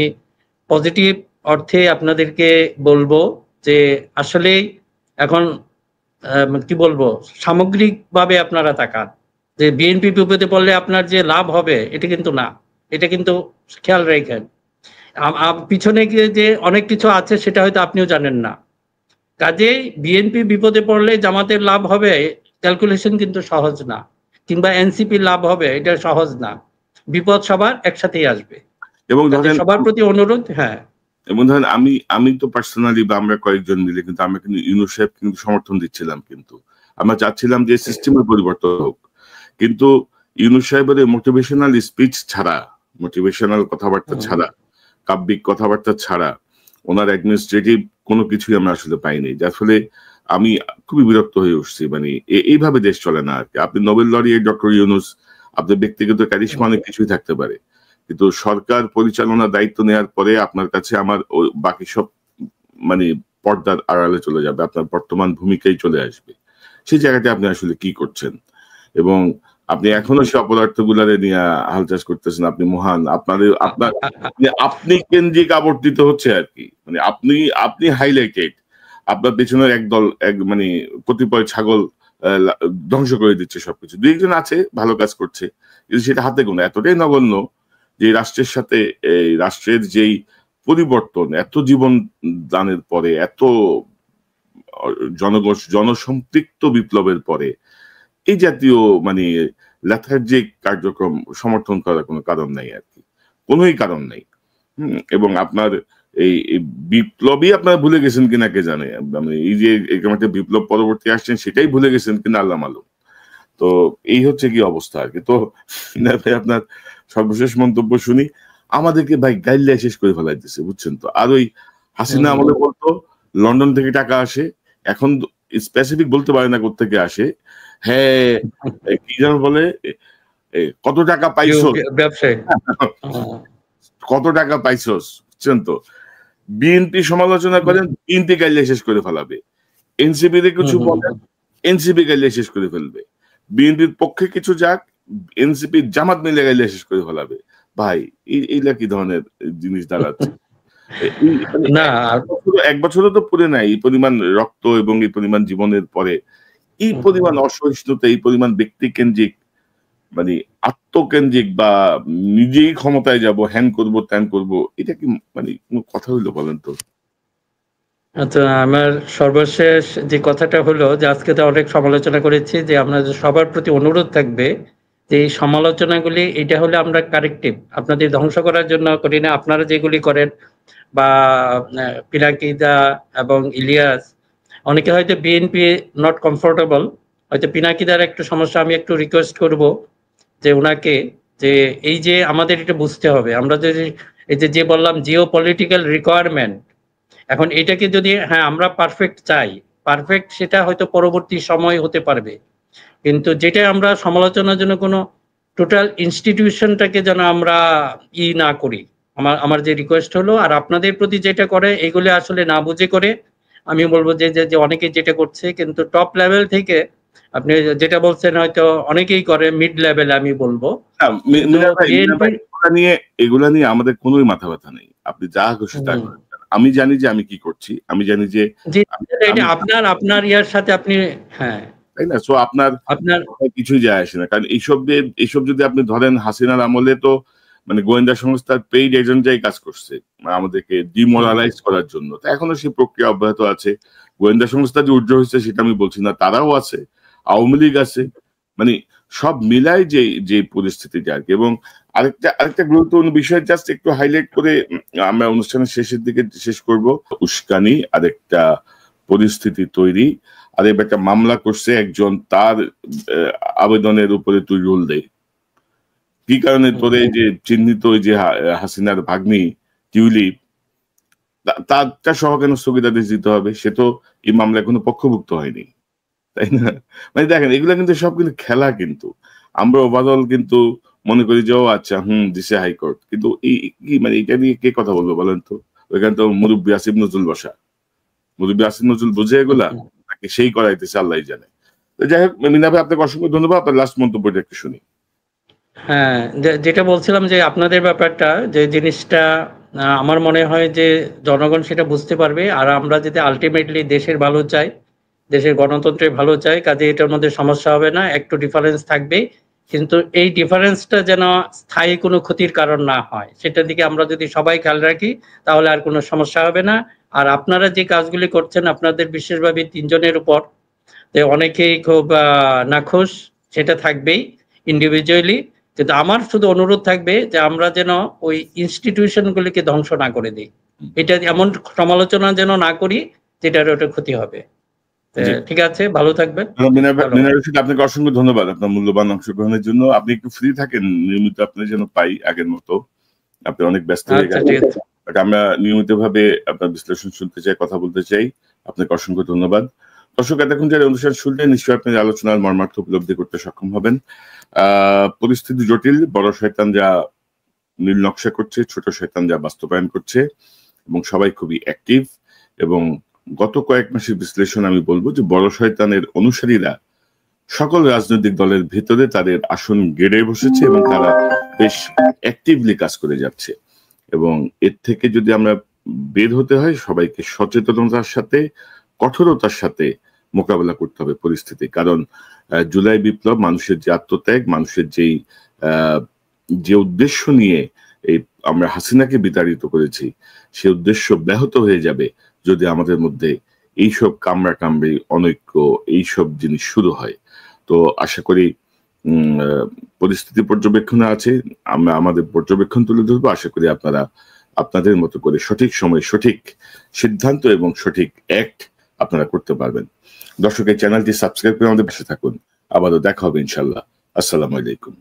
পজিটিভ অর্থে আপনাদেরকে বলবো যে আসলে এখন কি বলবো, সামগ্রিকভাবে আপনারা তাকান যে বিএনপি বিপদে পড়লে আপনার যে লাভ হবে এটা কিন্তু না, এটা কিন্তু খেয়াল রাখেন। পিছনে গিয়ে যে অনেক কিছু আছে সেটা হয়তো আপনিও জানেন না। কাজেই বিএনপি বিপদে পড়লে জামাতের লাভ হবে, ক্যালকুলেশন কিন্তু সহজ না। কিংবা এনসিপি লাভ হবে এটা সহজ না, বিপদ সবার একসাথেই আসবে। এবং ধরেন সবার প্রতি অনুরোধ, হ্যাঁ, এবং ধরেন আমি তো পার্সোনালি বা আমরা কয়েকজন মিলে কিন্তু আমরা কিন্তু ইউনূস সাহেব কিন্তু সমর্থন দিচ্ছিলাম, কিন্তু আমরা চাচ্ছিলাম যে সিস্টেমের পরিবর্তন হোক, কিন্তু ইউনূস সাহেবের মোটিভেশনাল স্পিচ ছাড়া, মোটিভেশনাল কথাবার্তা ছাড়া, কাব্যিক কথাবার্তা ছাড়া ওনার অ্যাডমিনিস্ট্রেটিভ কোনো কিছুই আমরা আসলে পাইনি, যার ফলে আমি খুবই বিরক্ত হয়ে উঠছি। মানে এইভাবে দেশ চলে না আর কি। আপনি নোবেল লরিয়েট ডক্টর ইউনূস, আপনার ব্যক্তিগত ক্যারিশমা অনেক কিছুই থাকতে পারে, কিন্তু সরকার পরিচালনার দায়িত্ব নেওয়ার পরে আপনার কাছে আমার বাকি সব মানে পর্দার আড়ালে চলে যাবে, আপনার বর্তমান ভূমিকাই চলে আসবে। সেই জায়গাতে আপনি আসলে কি করছেন, এবং আপনি এখনো সে অপদার্থ গুলারে নিয়ে হালচাল করতেছেন। আপনি মহান, আপনি কেন্দ্রিক আবর্তিত হচ্ছে আর কি। মানে আপনি হাইলাইটেড, আপনার পেছনের একদল মানে কতিপয় ছাগল ধ্বংস করে দিচ্ছে সবকিছু। দুই একজন আছে ভালো কাজ করছে, কিন্তু সেটা হাতে গোনা, এতটাই নগণ্য যে রাষ্ট্রের সাথে এই রাষ্ট্রের যেই পরিবর্তন, এত জীবন দানের পরে, এত জনসম্পৃক্ত বিপ্লবের পরে এই জাতীয় মানে লেথার্জিক কার্যক্রম সমর্থন করার কোনো কারণ নাই আর কি, কোনোই কারণ নাই। এবং আপনার এই বিপ্লবই আপনারা ভুলে গেছেন কিনা কে জানে, মানে এই যে এরকম একটা বিপ্লব পরবর্তী আসছেন সেটাই ভুলে গেছেন কিনা আল্লাহ মালুম। তো এই হচ্ছে কি অবস্থা আর কি। তো ভাই আপনার সর্বশেষ মন্তব্য শুনি। আমাদেরকে ভাই গাইল্লা শেষ করে ফেলাই দিচ্ছে, বুঝছেন তো। আর ওই হাসিনা আমলে বলতো লন্ডন থেকে টাকা আসে, এখন স্পেসিফিক বলতে পারে না কোত্থেকে আসে। হ্যাঁ, কি যেন বলে, কত টাকা পাইছো, কত টাকা পাইছোস, বুঝছেন তো। বিএনপি সমালোচনা করেন, বিএনপি গাইলে শেষ করে ফেলাবে। এনসিপি তে কিছু বলেন, এনসিপি গাইলে শেষ করে ফেলবে। বিএনপির পক্ষে কিছু যাক, এনসিপি জামাত মিলে গাইলে শেষ করে ফেলাবে। ভাই এইটা কি ধরনের জিনিস দাঁড়াচ্ছে? না, এক বছরও তো পুরে নাই এই পরিমাণ রক্ত এবং এই পরিমাণ জীবনের পরে, এই পরিমাণ অসহিষ্ণুতা, এই পরিমাণ ব্যক্তি কেন্দ্রিক, মানে আত্মকেন্দ্রিক বা নিজেই ক্ষমতায় যাব, হ্যান করব ত্যান করব, এটা কি মানে কোনো কথা হইলো বলেন তো? আচ্ছা, আমার সর্বশেষ যে কথাটা হলো যে আজকে তো অনেক সমালোচনা করেছি, যে আমরা সবার প্রতি অনুরোধ থাকবে যে এই সমালোচনাগুলি এটা হলে আমরা কারেক্টিভ, আপনাদের ধ্বংস করার জন্য করি না। আপনারা যেগুলি করেন বা পিনাকিদা এবং ইলিয়াস, অনেকে হয়তো বিএনপি নট কমফোর্টেবল, হয়তো পিনাকিদার একটু সমস্যা, আমি একটু রিকোয়েস্ট করব যে ওনাকে, যে এই যে আমাদের এটা বুঝতে হবে, আমরা যদি এই যে বললাম জিও পলিটিক্যাল রিকোয়ারমেন্ট, এখন এটাকে যদি হ্যাঁ আমরা পারফেক্ট চাই, পারফেক্ট সেটা হয়তো পরবর্তী সময় হতে পারবে, কিন্তু যেটা আমরা সমালোচনার জন্য কোনো টোটাল ইনস্টিটিউশনটাকে যেন আমরা না করি, আমার যে রিকোয়েস্ট হলো। আর আপনাদের প্রতি যেটা করে এগুলো আসলে না বুঝে করে, আমি বলবো যে অনেকে যেটা করছে, কিন্তু টপ লেভেল থেকে আপনি যেটা বলছেন হয়তো অনেকেই করে, মিড লেভেল আমি বলবো। এগুলা নিয়ে আমাদের কোনোই মাথা ব্যথা নেই, আপনি যা খুশি তা করেন। আমি জানি যে আমি কি করছি, আমি জানি যে আপনার ইয়ার সাথে আপনি, হ্যাঁ তাই না। সো আপনার কিছুই যায় আসে না, কারণ এইসব যদি আপনি ধরেন, হাসিনার আমলে তো মানে গোয়েন্দা সংস্থার পেইড এজেন্টরাই কাজ করছে আমাদেরকে ডিমোরালাইজ করার জন্য। তো এখনো সেই প্রক্রিয়া অব্যাহত আছে। গোয়েন্দা সংস্থা যে উজ্জ্বল হয়েছে সেটা আমি বলছি না, তারাও আছে, আওয়ামী লীগ আছে, মানে সব মিলাই যে পরিস্থিতিটা আর কি। এবং আরেকটা গুরুত্বপূর্ণ বিষয় জাস্ট একটু হাইলাইট করে আমরা অনুষ্ঠানের শেষের দিকে শেষ করব। উস্কানি আরেকটা পরিস্থিতি তৈরি, আর এবার একটা মামলা করছে একজন, তার আবেদনের উপরে তুই রুল দে, কি কারণে তোরে যে চিহ্নিত ওই যে হাসিনার ভাগ্নি টিউলিপ, তারটা সহ কেন স্থগিতাদেশ দিতে হবে? সে তো এই মামলায় কোনো পক্ষভুক্ত হয়নি, তাই না? মানে দেখেন, এগুলা কিন্তু সব কিন্তু খেলা, কিন্তু আমরা ওভারঅল কিন্তু মনে করি যে ও আচ্ছা দিছে হাইকোর্ট, কিন্তু মানে এটা নিয়ে কে কথা বলবো বলেন তো? ওইখানে তো মুরব্বী আসিফ নজরুল বসা, মুরব্বী আসিফ নজরুল বুঝে এগুলা নাকি সেই করাইতেছে আল্লাহ জানে। যাই হোক, মিনা ভাই আপনাকে অসংখ্য ধন্যবাদ। আপনার লাস্ট মন্তব্যটা একটু শুনি। হ্যাঁ, যেটা বলছিলাম যে আপনাদের ব্যাপারটা, যে জিনিসটা আমার মনে হয় যে জনগণ সেটা বুঝতে পারবে, আর আমরা যদি আলটিমেটলি দেশের ভালো চাই, দেশের গণতন্ত্রের ভালো চাই, কাজে এটার মধ্যে সমস্যা হবে না, একটু ডিফারেন্স থাকবে, কিন্তু এই ডিফারেন্সটা যেন স্থায়ী কোনো ক্ষতির কারণ না হয়, সেটার দিকে আমরা যদি সবাই খেয়াল রাখি তাহলে আর কোনো সমস্যা হবে না। আর আপনারা যে কাজগুলি করছেন, আপনাদের বিশেষভাবে তিনজনের উপর অনেকেই খুব নাখুশ, সেটা থাকবেই, ইন্ডিভিজুয়ালি। কিন্তু আমার শুধু অনুরোধ থাকবে যে আমরা যেন ওই ইনস্টিটিউশনগুলিকে ধ্বংস না করে দিই। এটা এমন সমালোচনা যেন না করি যেটার ওটা ক্ষতি হবে। ঠিক আছে, ভালো থাকবেন। আপনাকে অসংখ্য ধন্যবাদ আপনার মূল্যবান অংশগ্রহণের জন্য। আপনি একটু ফ্রি থাকেন, নিয়মিত আপনি যেন পাই আগের মতো। আপনি অনেক ব্যস্ত হয়ে গেছেন, আমরা নিয়মিত ভাবে আপনার বিশ্লেষণ শুনতে চাই, কথা বলতে চাই। আপনাকে অসংখ্য ধন্যবাদ। দর্শক, এতক্ষণ যারা অনুষ্ঠান শুনলেন নিশ্চয়ই আপনি আলোচনার মর্মার্থ উপলব্ধি করতে সক্ষম হবেন। পরিস্থিতি জটিল, বড় শয়তান যা নীল নকশা করছে, ছোট শয়তান যা বাস্তবায়ন করছে, এবং সবাই খুবই অ্যাক্টিভ। এবং গত কয়েক মাসের বিশ্লেষণ আমি বলবো যে বড় শয়তানের অনুসারীরা সকল রাজনৈতিক দলের ভেতরে তাদের আসন গেড়ে বসেছে এবং তারা বেশ অ্যাক্টিভলি কাজ করে যাচ্ছে। এবং এর থেকে যদি আমরা বের হতে হয়, সবাইকে সচেতনতার সাথে, কঠোরতার সাথে মোকাবেলা করতে হবে পরিস্থিতি। কারণ জুলাই বিপ্লব, মানুষের যে আত্মত্যাগ, মানুষের যে উদ্দেশ্য নিয়ে এই আমরা হাসিনাকে বিতাড়িত করেছি, সে উদ্দেশ্য ব্যাহত হয়ে যাবে যদি আমাদের মধ্যে এইসব কামড়াকামড়ি, অনৈক্য, এইসব জিনিস শুরু হয়। তো আশা করি পরিস্থিতি পর্যবেক্ষণে আছে, আমরা আমাদের পর্যবেক্ষণ তুলে ধরবো। আশা করি আপনারা আপনাদের মতো করে সঠিক সময় সঠিক সিদ্ধান্ত এবং সঠিক অ্যাক্ট আপনারা করতে পারবেন। দর্শকের চ্যানেলটি সাবস্ক্রাইব করে আমাদের পাশে থাকুন। আবারও দেখা হবে ইনশাল্লাহ। আসসালামু আলাইকুম।